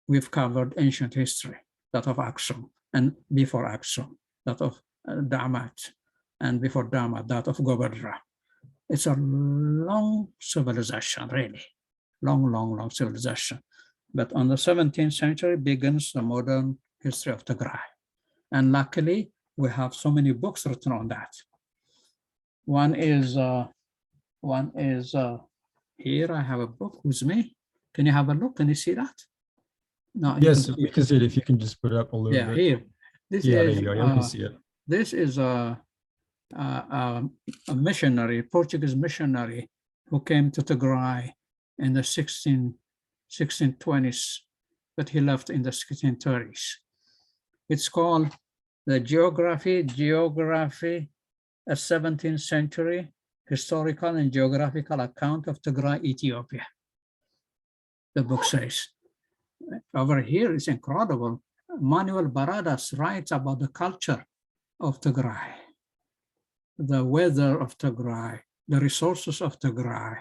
We've covered ancient history, that of Aksum, and before Aksum, that of Damat, and before Damat, that of Goberdra. It's a long civilization, really, long civilization. But on the 17th century begins the modern history of Tigray. And luckily, we have so many books written on that. One is here, I have a book with me. Can you have a look? Can you see that? No. Yes, we can see it if you can just put it up a little bit. Yeah, here. This there is, you go. You can see it. This is a missionary, Portuguese missionary, who came to Tigray in the 1620s, but he left in the 1630s. It's called the Geography, a 17th century historical and geographical account of Tigray, Ethiopia. the book says. Over here is incredible. Manuel Baradas writes about the culture of Tigray, the weather of Tigray, the resources of Tigray.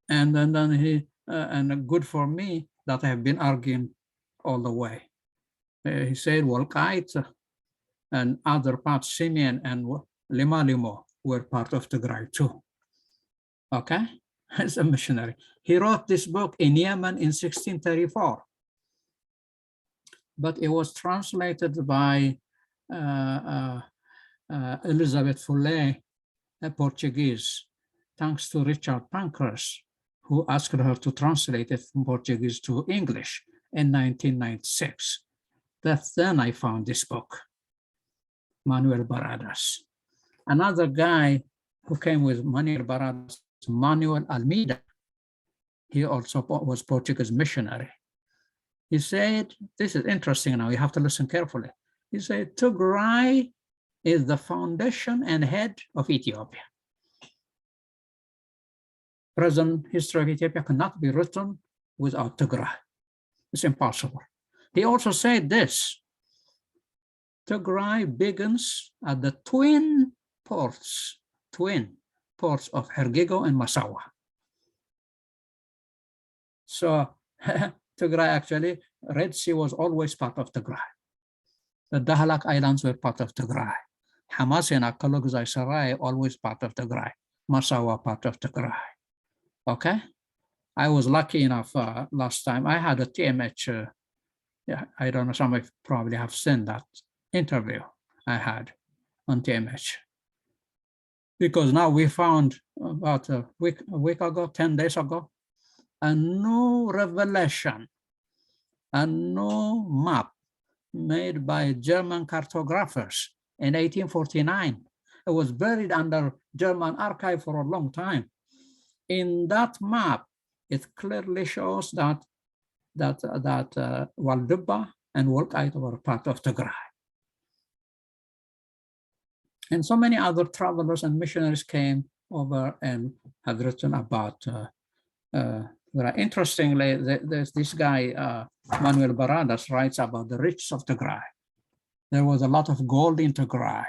And then he, and good for me that I have been arguing all the way. He said Wolkite and other parts, Simeon and Limalimo were part of Tigray too. Okay, as a missionary. He wrote this book in Yemen in 1634, but it was translated by Elizabeth Fuller, a Portuguese, thanks to Richard Pankhurst, who asked her to translate it from Portuguese to English in 1996. That's then I found this book, Manuel Baradas. Another guy who came with Manuel Baradas, Manuel Almeida. He also was Portuguese missionary. He said, this is interesting now, you have to listen carefully. He said, Tigray is the foundation and head of Ethiopia. Present history of Ethiopia cannot be written without Tigray. It's impossible. He also said this, Tigray begins at the twin ports of Hergigo and Massawa. So Tigray actually, Red Sea was always part of Tigray. The Dahlak Islands were part of Tigray. Hamasina, Kalugzai Sarai, always part of Tigray. Massawa, part of Tigray. Okay? I was lucky enough last time. I had a TMH, yeah, I don't know, some of you probably have seen that interview I had on TMH. Because now we found about a week ago, 10 days ago, a new revelation, a new map made by German cartographers in 1849. It was buried under German archive for a long time. In that map, it clearly shows that Waldubba and Wolkite were part of Tigray. And so many other travelers and missionaries came over and have written about, interestingly, there's this guy, Manuel Baradas, writes about the riches of Tigray. There was a lot of gold in Tigray.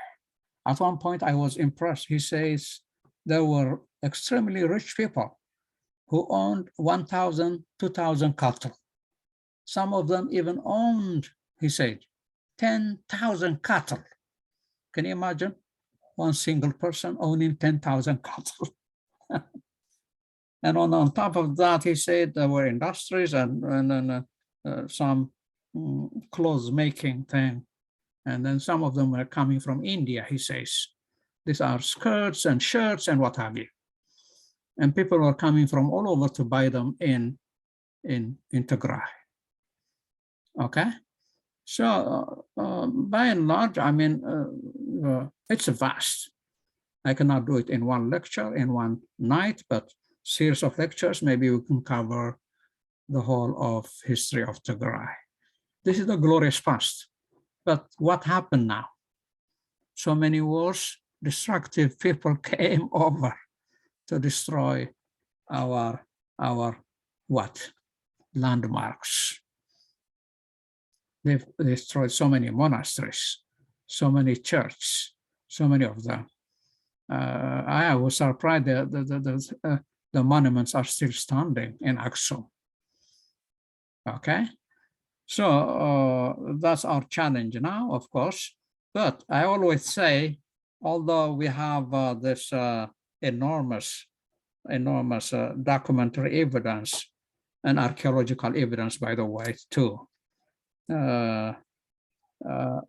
At one point, I was impressed. He says there were extremely rich people who owned 1,000, 2,000 cattle. Some of them even owned, he said, 10,000 cattle. Can you imagine? One single person owning 10,000 cattle. And on top of that, he said there were industries and some clothes making thing. And then some of them were coming from India, he says. These are skirts and shirts and what have you. And people were coming from all over to buy them in Tigray. Okay? So by and large, I mean, it's vast. I cannot do it in one lecture, in one night, but series of lectures, maybe we can cover the whole of history of Tigray. This is the glorious past. But what happened now? So many wars, destructive people came over to destroy our what? Landmarks. They've destroyed so many monasteries, so many churches, so many of them. I was surprised that the monuments are still standing in Aksum. Okay, so that's our challenge now, of course. But I always say, although we have this enormous documentary evidence and archaeological evidence, by the way, too,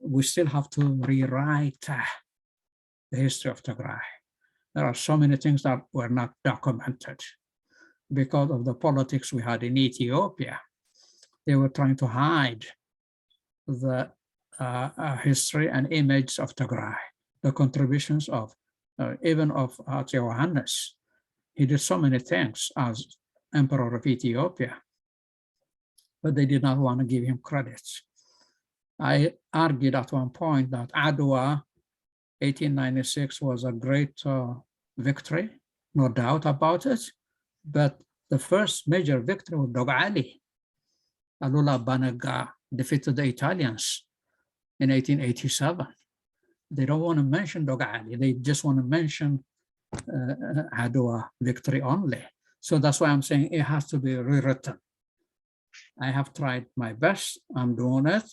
we still have to rewrite the history of Tigray. There are so many things that were not documented because of the politics we had in Ethiopia. They were trying to hide the history and image of Tigray, the contributions of even of Johannes. He did so many things as Emperor of Ethiopia, but they did not want to give him credit. I argued at one point that Adwa 1896 was a great victory, no doubt about it, but the first major victory was Dogali Alula Banaga defeated the Italians in 1887. They don't want to mention Dogali. They just want to mention Adwa victory only. So that's why I'm saying it has to be rewritten. I have tried my best. I'm doing it.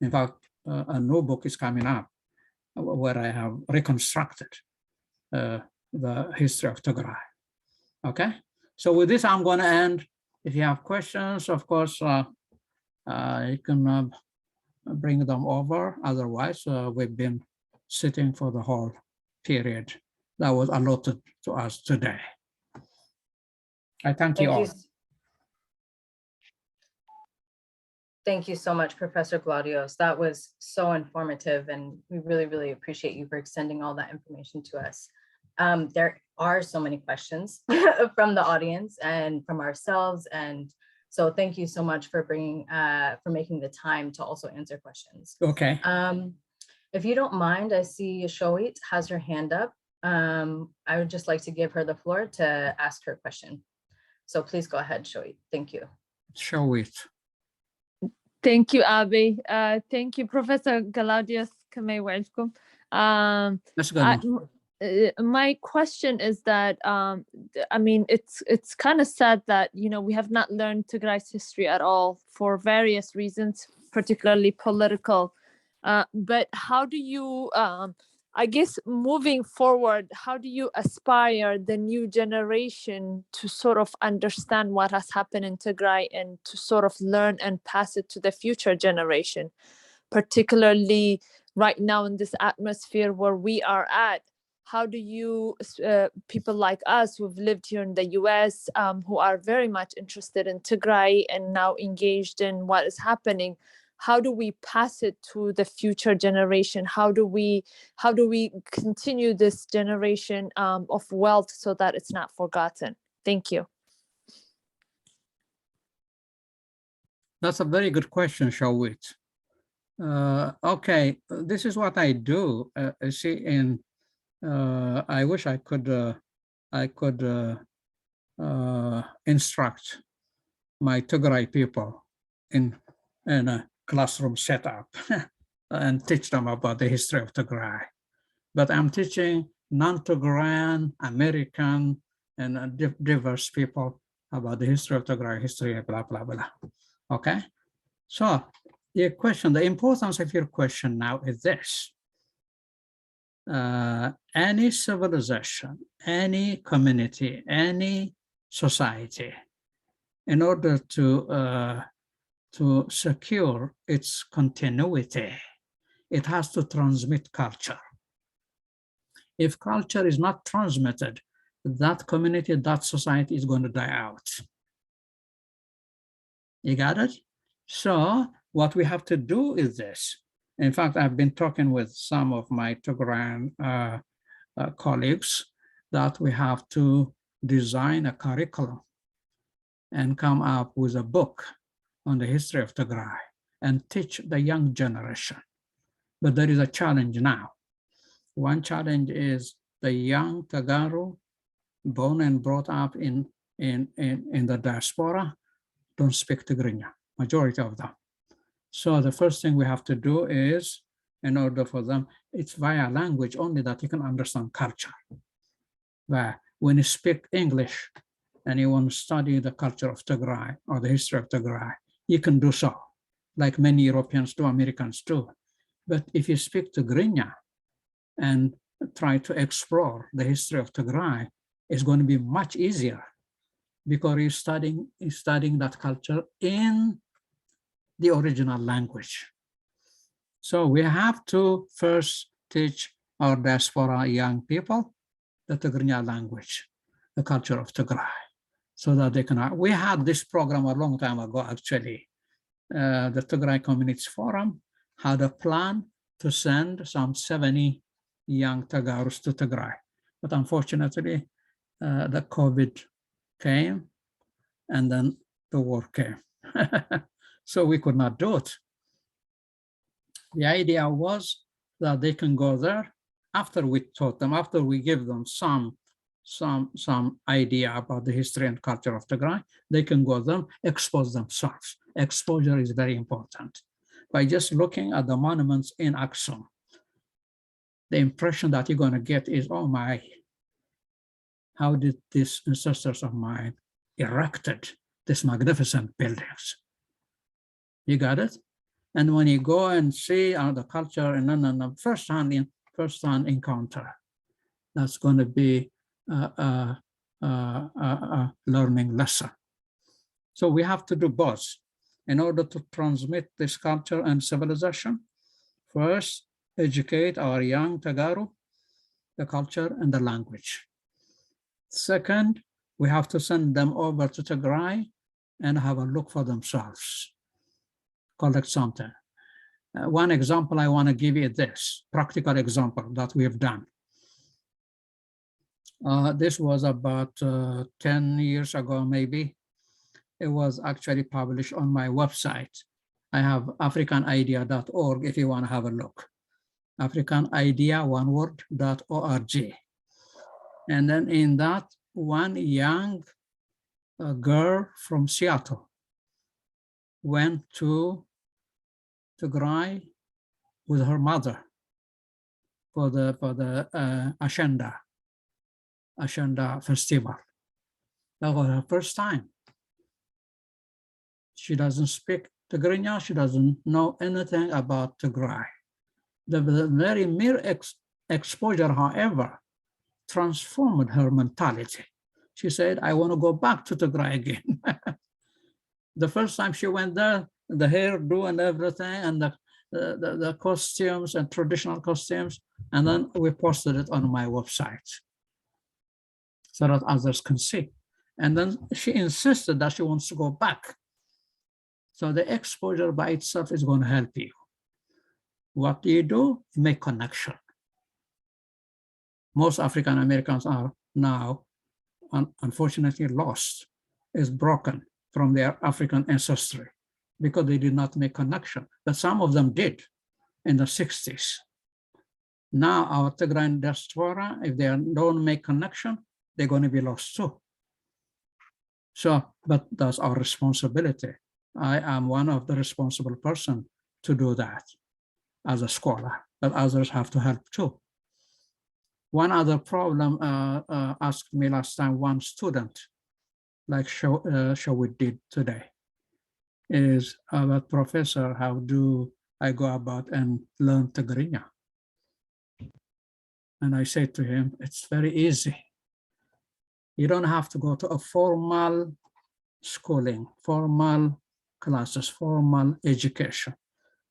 In fact, a new book is coming up where I have reconstructed the history of Tigray. Okay. So with this, I'm going to end. If you have questions, of course, you can bring them over. Otherwise, we've been sitting for the whole period that was allotted to us today. I thank you all. Thank you so much, Professor Ghelawdewos. That was so informative, and we really, really appreciate you for extending all that information to us. There are so many questions from the audience and from ourselves, and so thank you so much for making the time to also answer questions. Okay. If you don't mind, I see Shoit has her hand up. I would just like to give her the floor to ask her question. So please go ahead, Shoit. Thank you. Shoit. Thank you, Abby. Thank you, Professor Ghelawdewos. My question is that, I mean, it's kind of sad that, you know, we have not learned Tigray's history at all for various reasons, particularly political. But how do you, I guess, moving forward, how do you aspire the new generation to sort of understand what has happened in Tigray and to sort of learn and pass it to the future generation, particularly right now in this atmosphere where we are at? How do you, people like us who've lived here in the US, who are very much interested in Tigray and now engaged in what is happening, how do we pass it to the future generation? How do we continue this generation of wealth so that it's not forgotten? Thank you. That's a very good question, Shawit. Okay, this is what I do. See, I wish I could instruct my Tigray people in a classroom setup and teach them about the history of Tigray. But I'm teaching non-Tigrayan, American, and diverse people about the history of Tigray, history, blah, blah, blah. Okay? So your question, the importance of your question now is this. Any civilization, any community, any society, in order to secure its continuity, it has to transmit culture. If culture is not transmitted, that community, that society is going to die out. You got it? So what we have to do is this. In fact, I've been talking with some of my Tigrayan colleagues that we have to design a curriculum and come up with a book on the history of Tigray and teach the young generation. But there is a challenge now. One challenge is the young Tagaru, born and brought up in the diaspora, don't speak Tigrinya, majority of them. So the first thing we have to do is, in order for them, it's via language only that you can understand culture. But when you speak English and you want to study the culture of Tigray or the history of Tigray, you can do so, like many Europeans do, Americans do. But if you speak Tigrinya and try to explore the history of Tigray, it's going to be much easier because you're studying that culture in the original language. So we have to first teach our diaspora young people the Tigrinya language, the culture of Tigray, so that they can. We had this program a long time ago, actually. The Tigray Communities Forum had a plan to send some 70 young Tagarus to Tigray. But unfortunately, the COVID came and then the war came. So we could not do it. The idea was that they can go there after we taught them, after we give them some idea about the history and culture of Tigray, they can go there, expose themselves. exposure is very important. By just looking at the monuments in Aksum, the impression that you're going to get is, oh my, how did these ancestors of mine erected these magnificent buildings? You got it? And when you go and see the culture and then first-hand encounter, that's going to be a learning lesson. So we have to do both in order to transmit this culture and civilization. First, educate our young Tagaru, the culture and the language. Second, we have to send them over to Tigray and have a look for themselves, collect something. One example I want to give you this practical example that we have done. This was about 10 years ago, maybe. It was actually published on my website. I have africanidea.org if you want to have a look. Africanidea, one word, .org. And then in that, one young girl from Seattle went to Tigray with her mother for the Ashanda festival. That was her first time. She doesn't speak Tigrinya. She doesn't know anything about Tigray. The very mere exposure, however, transformed her mentality. She said, I want to go back to Tigray again. The first time she went there, the hairdo and everything, and the costumes and traditional costumes, and then we posted it on my website so that others can see. And then she insisted that she wants to go back. So the exposure by itself is going to help you. What do? You make connection. Most African Americans are now, unfortunately, lost, is broken from their African ancestry because they did not make connection. But some of them did in the 60s. Now our Tigrayan diaspora, if they don't make connection, they're going to be lost too. So, but that's our responsibility. I am one of the responsible person to do that as a scholar, but others have to help too. One other problem asked me last time, one student, like we did today, is about, Professor, how do I go about and learn Tigrinya? And I said to him, it's very easy. You don't have to go to a formal schooling, formal classes, formal education.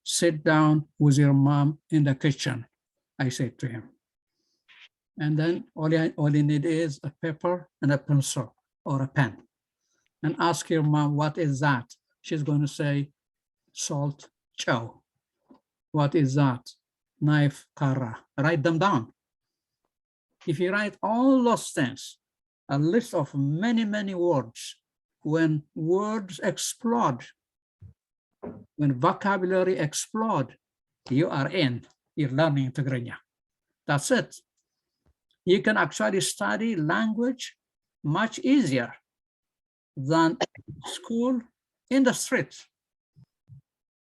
Sit down with your mom in the kitchen, I said to him. And then all you need is a paper and a pencil or a pen. And ask your mom, what is that? She's going to say, salt, chow. What is that? Knife, kara. Write them down. If you write all those things, a list of many, many words, when words explode, when vocabulary explode, you are in, you're learning Tigrinya. That's it. You can actually study language much easier than school in the street.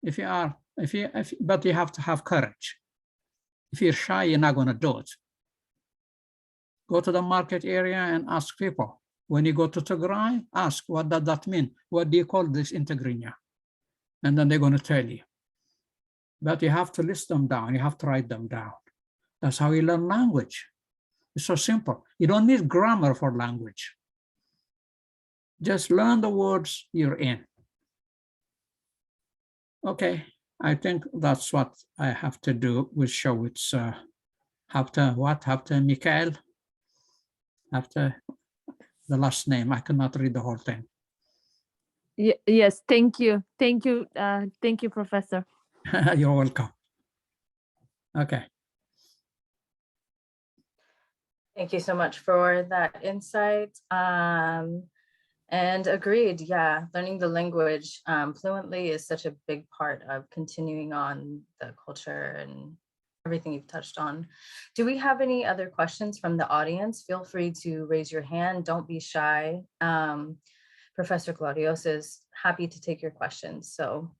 But you have to have courage. If you're shy, you're not going to do it. Go to the market area and ask people. When you go to Tigray, ask, what does that mean? What do you call this in Tigrinya? And then they're going to tell you. But you have to list them down. You have to write them down. That's how you learn language. It's so simple. You don't need grammar for language. Just learn the words you're in. Okay, I think that's what I have to do with Showitz. After Mikhail? After the last name, I cannot read the whole thing. Yes, thank you. Thank you, Professor. You're welcome. Okay. Thank you so much for that insight. And agreed, yeah, learning the language fluently is such a big part of continuing on the culture and everything you've touched on. Do we have any other questions from the audience? Feel free to raise your hand. Don't be shy. Professor Ghelawdewos is happy to take your questions. So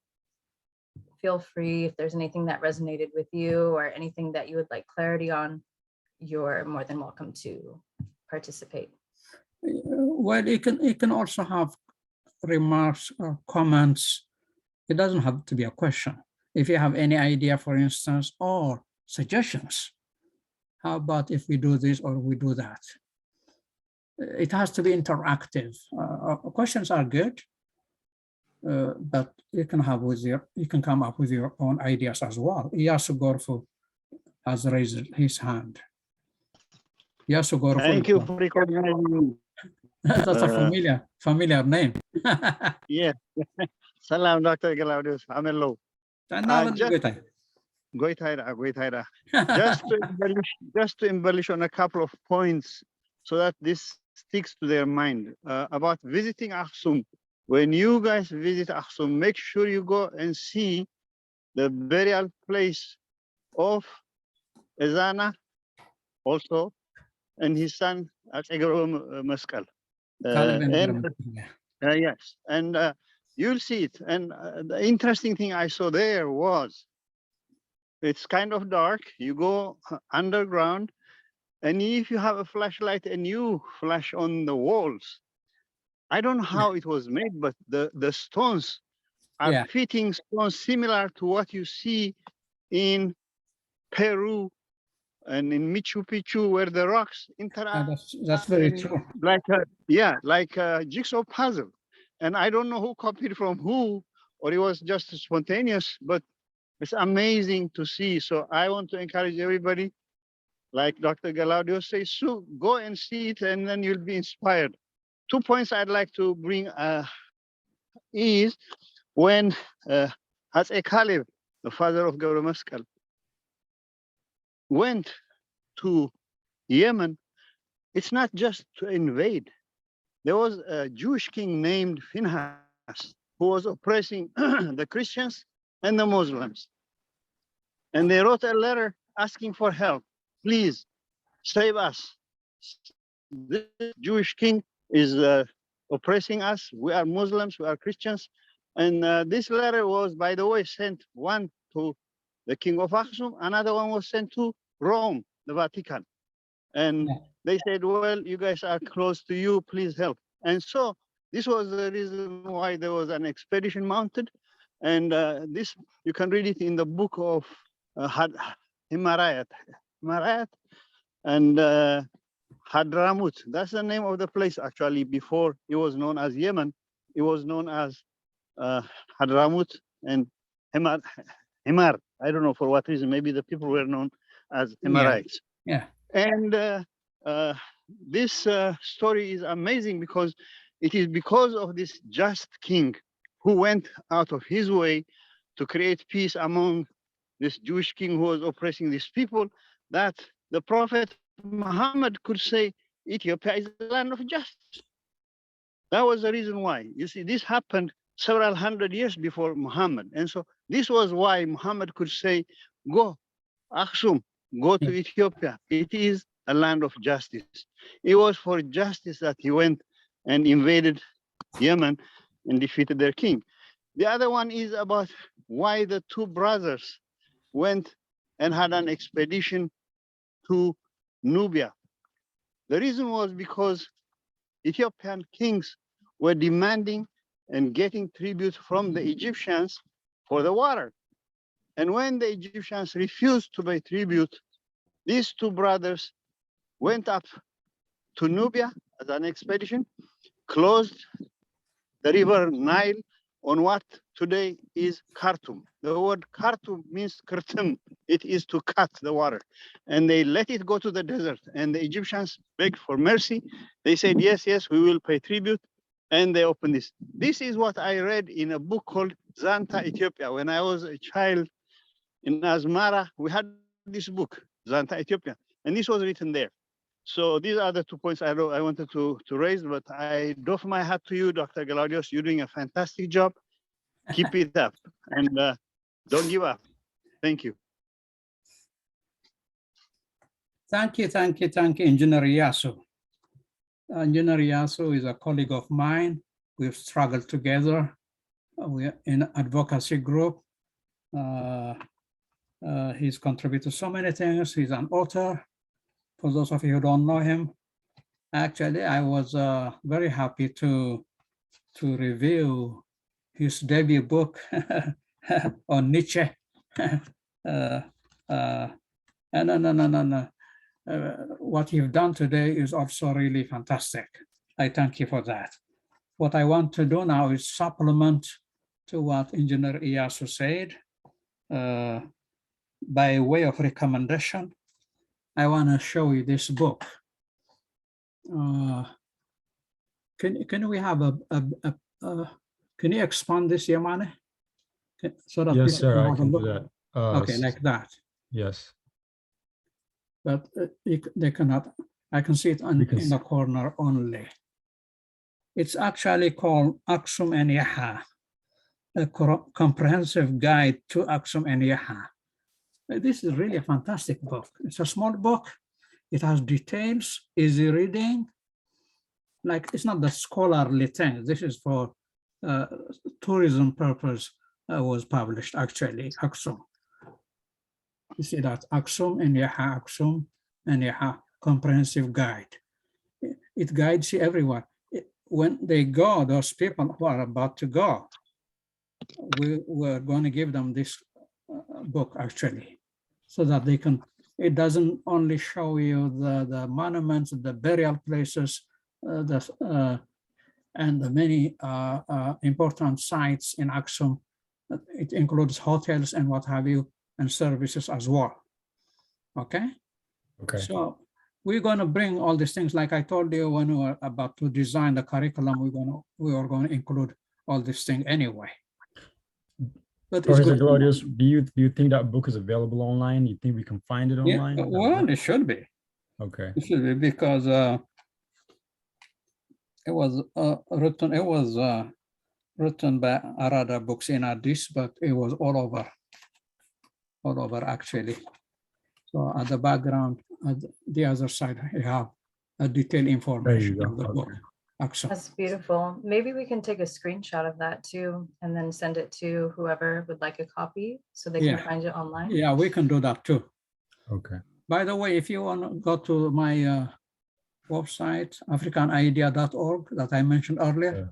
feel free, if there's anything that resonated with you or anything that you would like clarity on, you're more than welcome to participate. Well, you can also have remarks or comments. It doesn't have to be a question. If you have any idea, for instance, or suggestions, how about if we do this or we do that? It has to be interactive. Questions are good, but you can come up with your own ideas as well. Yasu Gorfu has raised his hand. Yasu Gorfu. Thank you for recognizing me. That's a familiar name. Yeah. Salam, Dr. Ghelawdewos. Amello. Just to embellish on a couple of points so that this sticks to their mind about visiting Aksum. When you guys visit Aksum, make sure you go and see the burial place of Ezana also, and his son Zagre Maskal. Yes, and you'll see it. And the interesting thing I saw there was, it's kind of dark. You go underground, and if you have a flashlight and you flash on the walls, I don't know how it was made, but the stones are fitting stones similar to what you see in Peru and in Machu Picchu, where the rocks interact. That's very true. Like a jigsaw puzzle. And I don't know who copied from who, or it was just spontaneous, but it's amazing to see. So I want to encourage everybody, like Dr. Ghelawdewos says, so go and see it, and then you'll be inspired. 2 points I'd like to bring is when Khaled Khalid, the father of Zagre Maskal, went to Yemen, it's not just to invade. There was a Jewish king named Phinehas who was oppressing the Christians and the Muslims. And they wrote a letter asking for help. Please save us. This Jewish king is oppressing us. We are Muslims, we are Christians. And this letter was, by the way, sent one to the king of Aksum, another one was sent to Rome, the Vatican. And they said, well, you guys are close to you, please help. And so this was the reason why there was an expedition mounted. And this, you can read it in the book of Himarayat and Hadramut. That's the name of the place, actually. Before it was known as Yemen, it was known as Hadramut and Himar. I don't know for what reason. Maybe the people were known as Himarites. Yeah. And this story is amazing because it is because of this just king who went out of his way to create peace among this Jewish king who was oppressing these people, that the Prophet Muhammad could say, Ethiopia is the land of justice. That was the reason why. You see, this happened several hundred years before Muhammad. And so this was why Muhammad could say, go, Aksum, go to Ethiopia. It is a land of justice. It was for justice that he went and invaded Yemen and defeated their king. The other one is about why the two brothers went and had an expedition to Nubia. The reason was because Ethiopian kings were demanding and getting tribute from the Egyptians for the water. And when the Egyptians refused to pay tribute, these two brothers went up to Nubia as an expedition, closed the river Nile on what today is Khartoum. The word Khartoum means Khartoum. It is to cut the water. And they let it go to the desert. And the Egyptians begged for mercy. They said, yes, yes, we will pay tribute. And they opened this. This is what I read in a book called Zanta Ethiopia. When I was a child in Asmara, we had this book, Zanta Ethiopia. And this was written there. So these are the 2 points I wanted to raise, but I doff my hat to you, Dr. Ghelawdewos. You're doing a fantastic job. Keep it up and don't give up. Thank you. Thank you, Engineer Yasu. Engineer Yasu is a colleague of mine. we've struggled together. We are in advocacy group. He's contributed so many things. He's an author. For those of you who don't know him, actually, I was very happy to review his debut book on Nietzsche. What you've done today is also really fantastic. I thank you for that. What I want to do now is supplement to what Engineer Iyasu said. By way of recommendation, I want to show you this book. Can we have can you expand this, Yemane? So that Yes, sir, I have a can do look. that. Okay, like that. Yes. But they cannot, I can see it in the corner only. It's actually called Aksum and Yaha, a comprehensive guide to Aksum and Yaha. This is really a fantastic book. It's a small book. It has details, easy reading. Like, it's not the scholarly thing. This is for tourism purpose. Was published actually, Aksum. You see that, Aksum and Yaha, comprehensive guide. It guides you everywhere. When they go, those people who are about to go, we're going to give them this book actually, so that they can, it doesn't only show you the monuments, the burial places, and the many important sites in Aksum. It includes hotels and what have you, and services as well. Okay? Okay. So we're going to bring all these things, like I told you when we were about to design the curriculum, we are going to include all these things anyway. But Professor Ghelawdewos, do you think that book is available online? You think we can find it online? Yeah, well, it should be. Okay. It should be, because it was written by Arada Books in Addis, but it was all over actually. So at the background, at the other side, you have a detailed information of the book. That's beautiful. Maybe we can take a screenshot of that too, and then send it to whoever would like a copy so they can find it online. Yeah, we can do that too. Okay. By the way, if you want to go to my website, africanidea.org, that I mentioned earlier,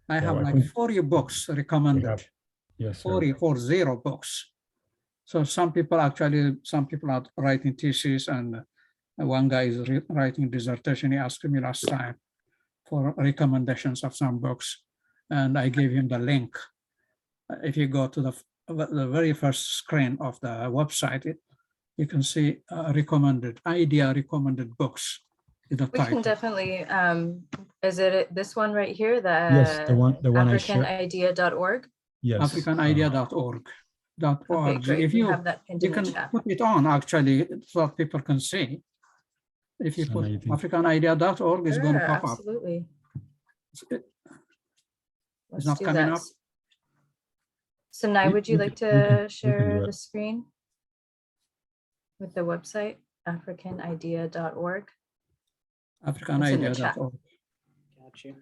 I have like 40 books recommended. Yes, 40 books. So some people are writing thesis, and one guy is writing dissertation. He asked me last time for recommendations of some books, and I gave him the link. If you go to the very first screen of the website, you can see recommended books. We can definitely, is it this one right here? Yes, the one africanidea.org? Yes. africanidea.org. Okay, great. If you have that you can put it on actually so that people can see. If you put africanidea.org, it's going to pop up. Absolutely. It's not coming up. So now, would you like to share the screen with the website, africanidea.org? africanidea.org.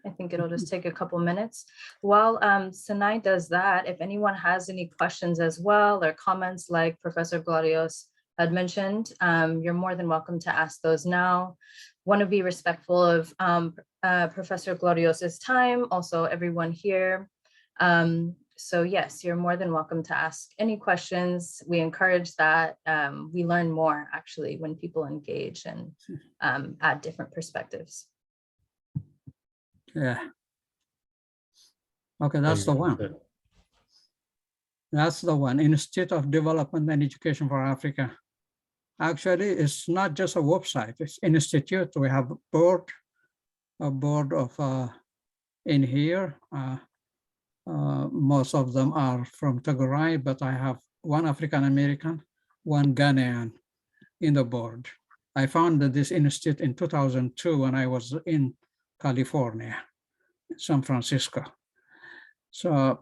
I think it'll just take a couple minutes. While Sinai does that, if anyone has any questions as well or comments like Professor Ghelawdewos had mentioned, you're more than welcome to ask those now. Want to be respectful of Professor Ghelawdewos' time, also everyone here. So yes, you're more than welcome to ask any questions. We encourage that. We learn more actually when people engage and add different perspectives. Yeah. Okay, that's the one. That's the one. Institute of Development and Education for Africa. Actually, it's not just a website. It's institute. We have a board of in here. Most of them are from Tigray, but I have one African American, one Ghanaian in the board. I founded this institute in 2002 when I was in California, San Francisco. So,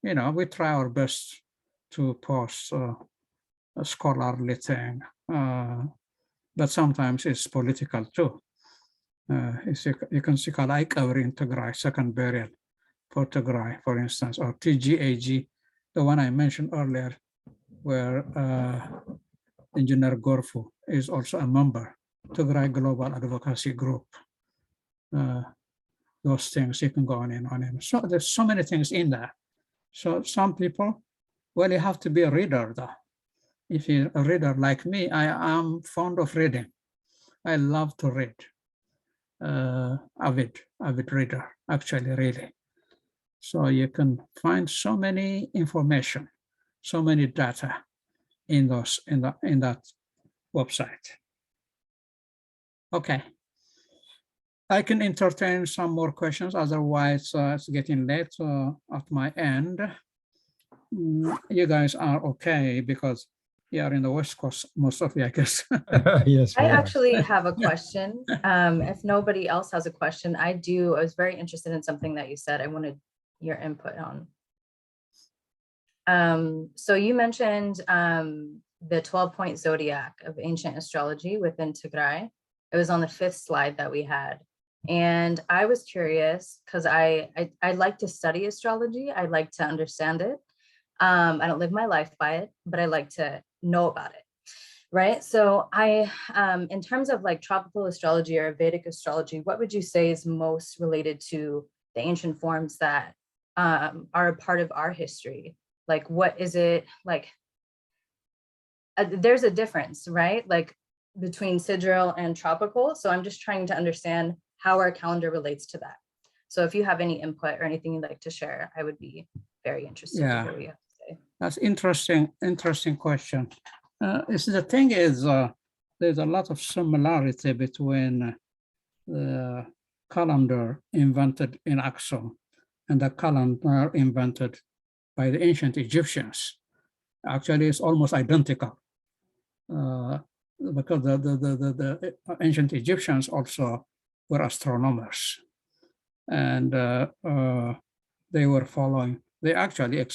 you know, we try our best to post a scholarly thing, but sometimes it's political too. You can see Kalai Kavri in Tigray, second burial for Tigray, for instance, or TGAG, the one I mentioned earlier, where Engineer Gorfu is also a member, Tigray Global Advocacy Group. Those things, you can go on and on. And so there's so many things in there. So some people, well, you have to be a reader though. If you're a reader like me, I am fond of reading. I love to read. Avid reader, actually, really. So you can find so many information, so many data in that website. Okay. I can entertain some more questions, otherwise it's getting late at my end. You guys are okay because you are in the West Coast, most of you, I guess. Yes, I we are. actually have a question. If nobody else has a question, I was very interested in something that you said. I wanted your input on. So you mentioned the 12-point zodiac of ancient astrology within Tigray. It was on the 5th slide that we had. And I was curious because I like to study astrology. I like to understand it. I don't live my life by it, but I like to know about it. Right. So in terms of like tropical astrology or Vedic astrology, what would you say is most related to the ancient forms that are a part of our history? Like, what is it like? There's a difference, right? Like between sidereal and tropical. So I'm just trying to understand how our calendar relates to that. So if you have any input or anything you'd like to share, I would be very interested to hear what you have to say. That's interesting question. The thing is, there's a lot of similarity between the calendar invented in Aksum and the calendar invented by the ancient Egyptians. Actually, it's almost identical because the ancient Egyptians also were astronomers, and they were following. They actually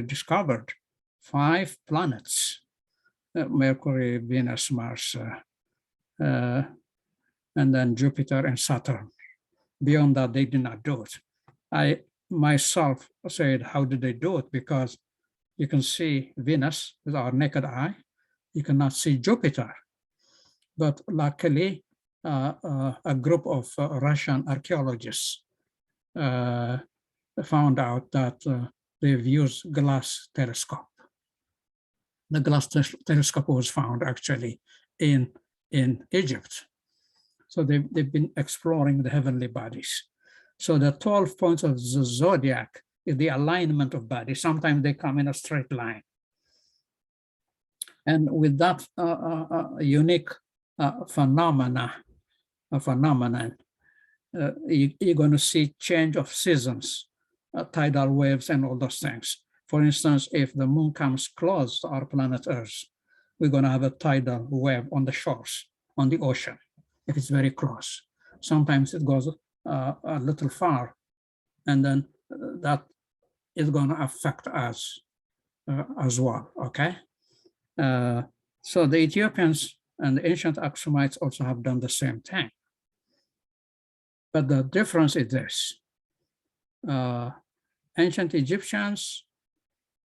discovered 5 planets: Mercury, Venus, Mars, and then Jupiter and Saturn. Beyond that, they did not do it. I myself said, how did they do it? Because you can see Venus with our naked eye. You cannot see Jupiter. But luckily, a group of Russian archaeologists found out that they've used glass telescope. The glass telescope was found actually in Egypt. So they've been exploring the heavenly bodies. So the 12 points of the zodiac is the alignment of bodies. Sometimes they come in a straight line. And with that unique phenomenon, you're going to see change of seasons, tidal waves, and all those things. For instance, if the moon comes close to our planet Earth, we're going to have a tidal wave on the shores, on the ocean, if it's very close. Sometimes it goes a little far, and then that is going to affect us as well, okay? So the Ethiopians and the ancient Aksumites also have done the same thing. But the difference is this. Ancient Egyptians,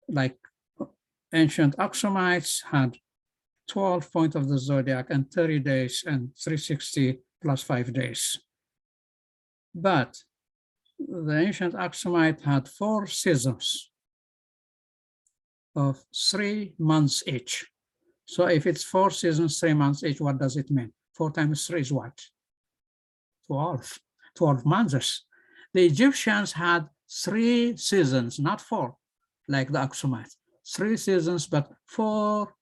like ancient Aksumites, had 12 points of the zodiac and 30 days and 360 plus 5 days. But the ancient Aksumite had 4 seasons of 3 months each. So if it's 4 seasons, 3 months each, what does it mean? 4 times 3 is what? 12 months. The Egyptians had 3 seasons, not 4, like the Aksumites. 3 seasons, but 4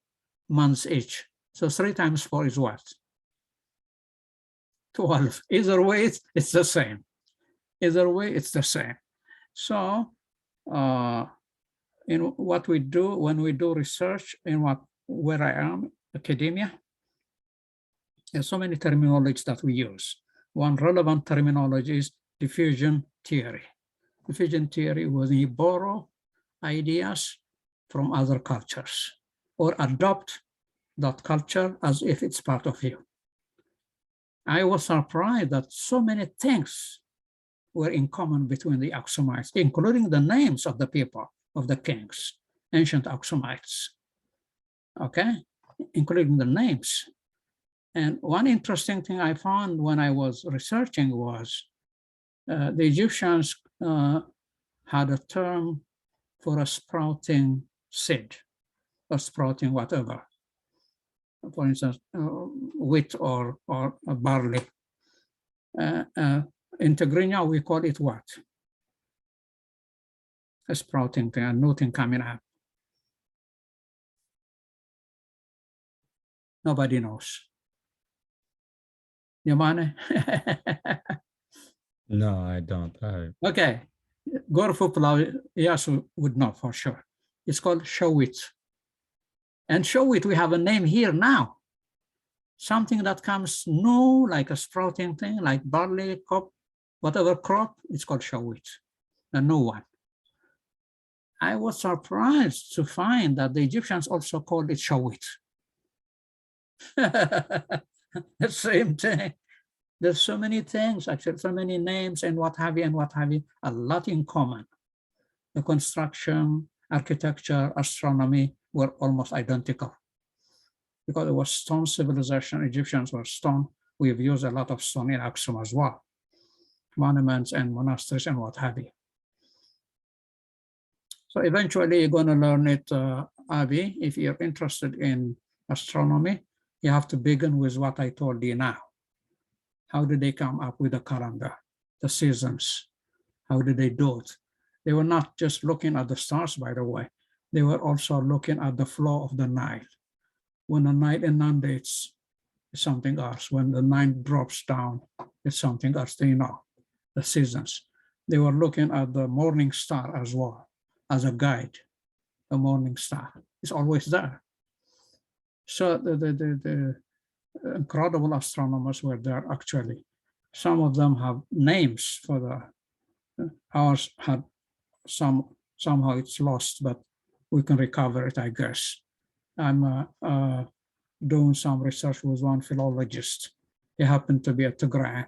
months each. So 3 times 4 is what? 12. Either way, it's the same. Either way, it's the same. So in what we do, when we do research in where I am, academia, there's so many terminologies that we use. One relevant terminology is diffusion theory. Diffusion theory was you borrow ideas from other cultures or adopt that culture as if it's part of you. I was surprised that so many things were in common between the Aksumites, including the names of the people, of the kings, ancient Aksumites, okay, including the names. And one interesting thing I found when I was researching was the Egyptians had a term for a sprouting seed, or sprouting whatever. For instance, wheat or barley. In Tigrinya, we call it what? A sprouting thing, a new thing coming up. Nobody knows. Yemane? No, I don't. Okay, Yasu would know for sure. It's called showit. And showit, we have a name here now. Something that comes new, like a sprouting thing, like barley, crop, whatever crop, it's called showit, a new one. I was surprised to find that the Egyptians also called it showit. The same thing. There's so many things, actually, so many names and what have you, a lot in common. The construction, architecture, astronomy were almost identical. Because it was stone civilization, Egyptians were stone. We've used a lot of stone in Aksum as well. Monuments and monasteries and what have you. So eventually you're going to learn it, Avi. If you're interested in astronomy, you have to begin with what I told you now. How did they come up with the calendar, the seasons? How did they do it? They were not just looking at the stars, by the way. They were also looking at the flow of the Nile. When the Nile inundates, it's something else. When the Nile drops down, it's something else. They know the seasons. They were looking at the morning star as well, as a guide. The morning star is always there. So the incredible astronomers were there, actually. Some of them have names for the, ours had somehow it's lost, but we can recover it, I guess. I'm doing some research with one philologist. He happened to be at Tigray.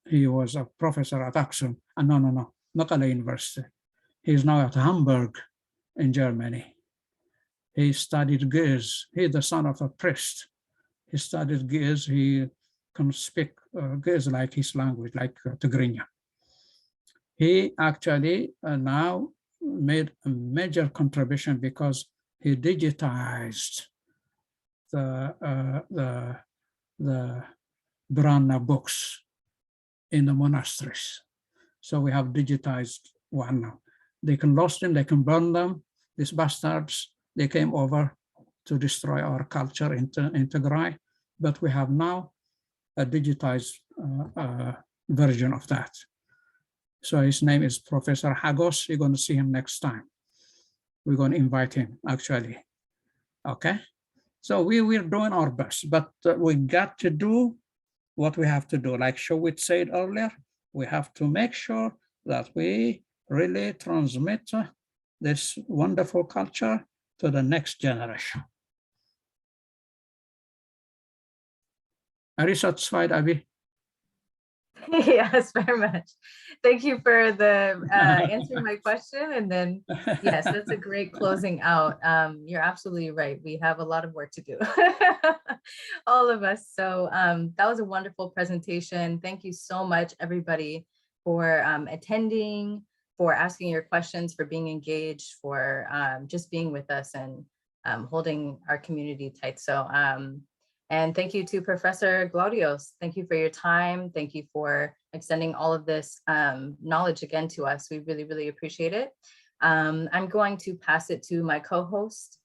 He was a professor at Aksum, Mekelle University. He's now at Hamburg in Germany. He studied Ge'ez. He's the son of a priest. He studied Ge'ez. He can speak Ge'ez like his language, like Tigrinya. He actually now made a major contribution because he digitized the Brahma books in the monasteries. So we have digitized one now. They can lost them, they can burn them. These bastards, they came over to destroy our culture in Tigray, but we have now a digitized version of that. So his name is Professor Hagos. You're going to see him next time. We're going to invite him, actually. Okay? So we're doing our best, but we got to do what we have to do. Like Showit said earlier, we have to make sure that we really transmit this wonderful culture to the next generation. Are you satisfied, Abby? Yes, very much. Thank you for the answering my question. And then, yes, that's a great closing out. You're absolutely right. We have a lot of work to do, all of us. So that was a wonderful presentation. Thank you so much, everybody, for attending, for asking your questions, for being engaged, for just being with us and holding our community tight. So, and thank you to Professor Ghelawdewos. Thank you for your time. Thank you for extending all of this knowledge again to us. We really, really appreciate it. I'm going to pass it to my co-host,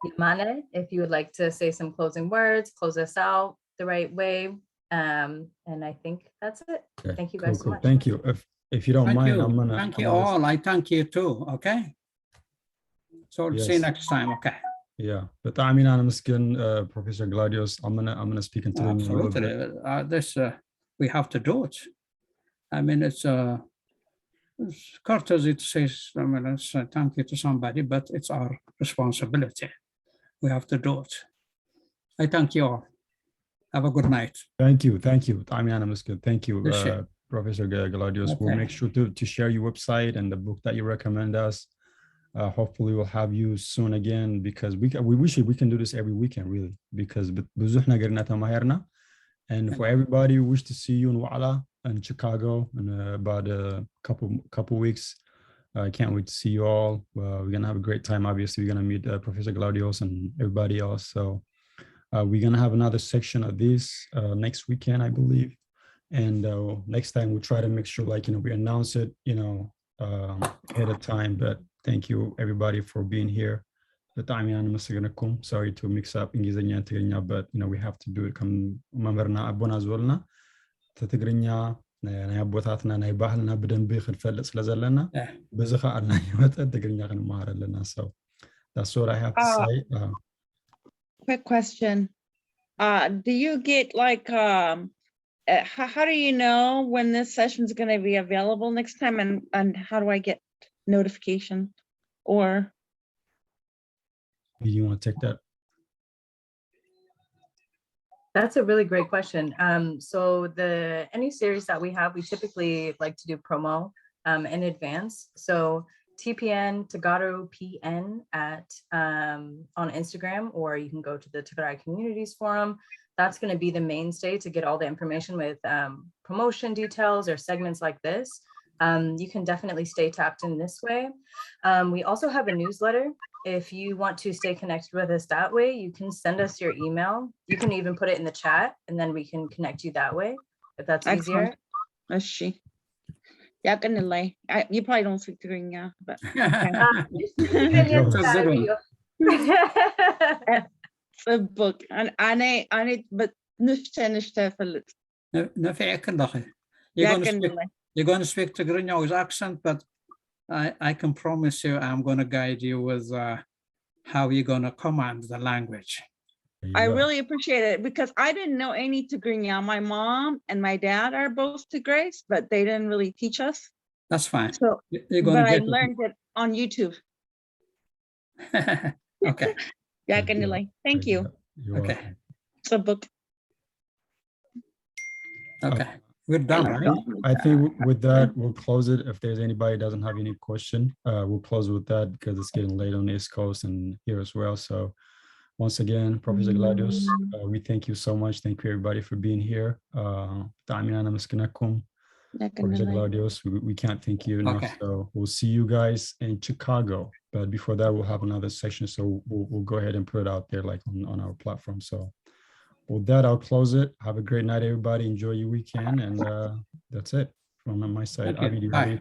Yemane, if you would like to say some closing words, close us out the right way. And I think that's it. Okay, thank you guys so much. Thank you. If you don't mind, I'm gonna thank you all. I thank you too. Okay. So Yes. see you next time. Okay. Yeah, but I mean, I'm asking Professor Ghelawdewos. I'm gonna speak into the absolutely. This we have to do it. I mean, it's courtesy to say, I mean, it's thank you to somebody, but it's our responsibility. We have to do it. I thank you all. Have a good night. Thank you. Thank you, Appreciate Professor Ghelawdewos. We'll Okay. make sure to share your website and the book that you recommend us. Hopefully we'll have you soon again, because we wish we can do this every weekend, really, because ብዙሕ ነገርና ተማሂርና. And for everybody who wish to see you in Wa'ala in Chicago in about a couple weeks, I can't wait to see you all. We're gonna have a great time. Obviously, we're gonna meet Professor Ghelawdewos and everybody else. So we're gonna have another section of this next weekend, I believe. And next time we'll try to make sure, like, we announce it, ahead of time. But thank you everybody for being here. Sorry to mix up English and Tigrinya, but we have to do it. Come መምህርና አቦና ዝወልና ትግርኛ ናይ አቦታትና ናይ ባህልና በደንብ ክንፈልጥ ስለዘለና በዚ ኸኣልና ይወጣ ትግርኛ ክንማሃር ኣለና. So that's what I have to say. Quick question. Do you get like how do you know when this session is going to be available next time, and how do I get notification? Or do you want to take that? That's a really great question. So any series that we have, we typically like to do promo in advance. So TPN Tagaru PN at on Instagram, or you can go to the Tigraycommunities forum. That's going to be the mainstay to get all the information with promotion details or segments like this. You can definitely stay tapped in this way. We also have a newsletter. If you want to stay connected with us that way, you can send us your email. You can even put it in the chat, and then we can connect you that way, if that's easier. You probably don't speak Tigrinya, but it's a book. And I need, but you're going to speak Tigrinya with accent, but I can promise you I'm going to guide you with how you're going to command the language. I really appreciate it, because I didn't know any Tigrinya. My mom and my dad are both Tigrays, but they didn't really teach us. That's fine. So, but I learned it on YouTube. Okay. Thank you. Okay. It's a book. Okay. We're done, right? I think with that, we'll close it. If there's anybody who doesn't have any question, we'll close with that, because it's getting late on the East Coast and here as well. So once again, Professor Ghelawdewos, we thank you so much. Thank you everybody for being here. Professor Ghelawdewos, we can't thank you enough. Okay. So we'll see you guys in Chicago. But before that, we'll have another section. So we'll go ahead and put it out there, like on our platform. So with that, I'll close it. Have a great night, everybody. Enjoy your weekend. And that's it from my side. Thank you, guys.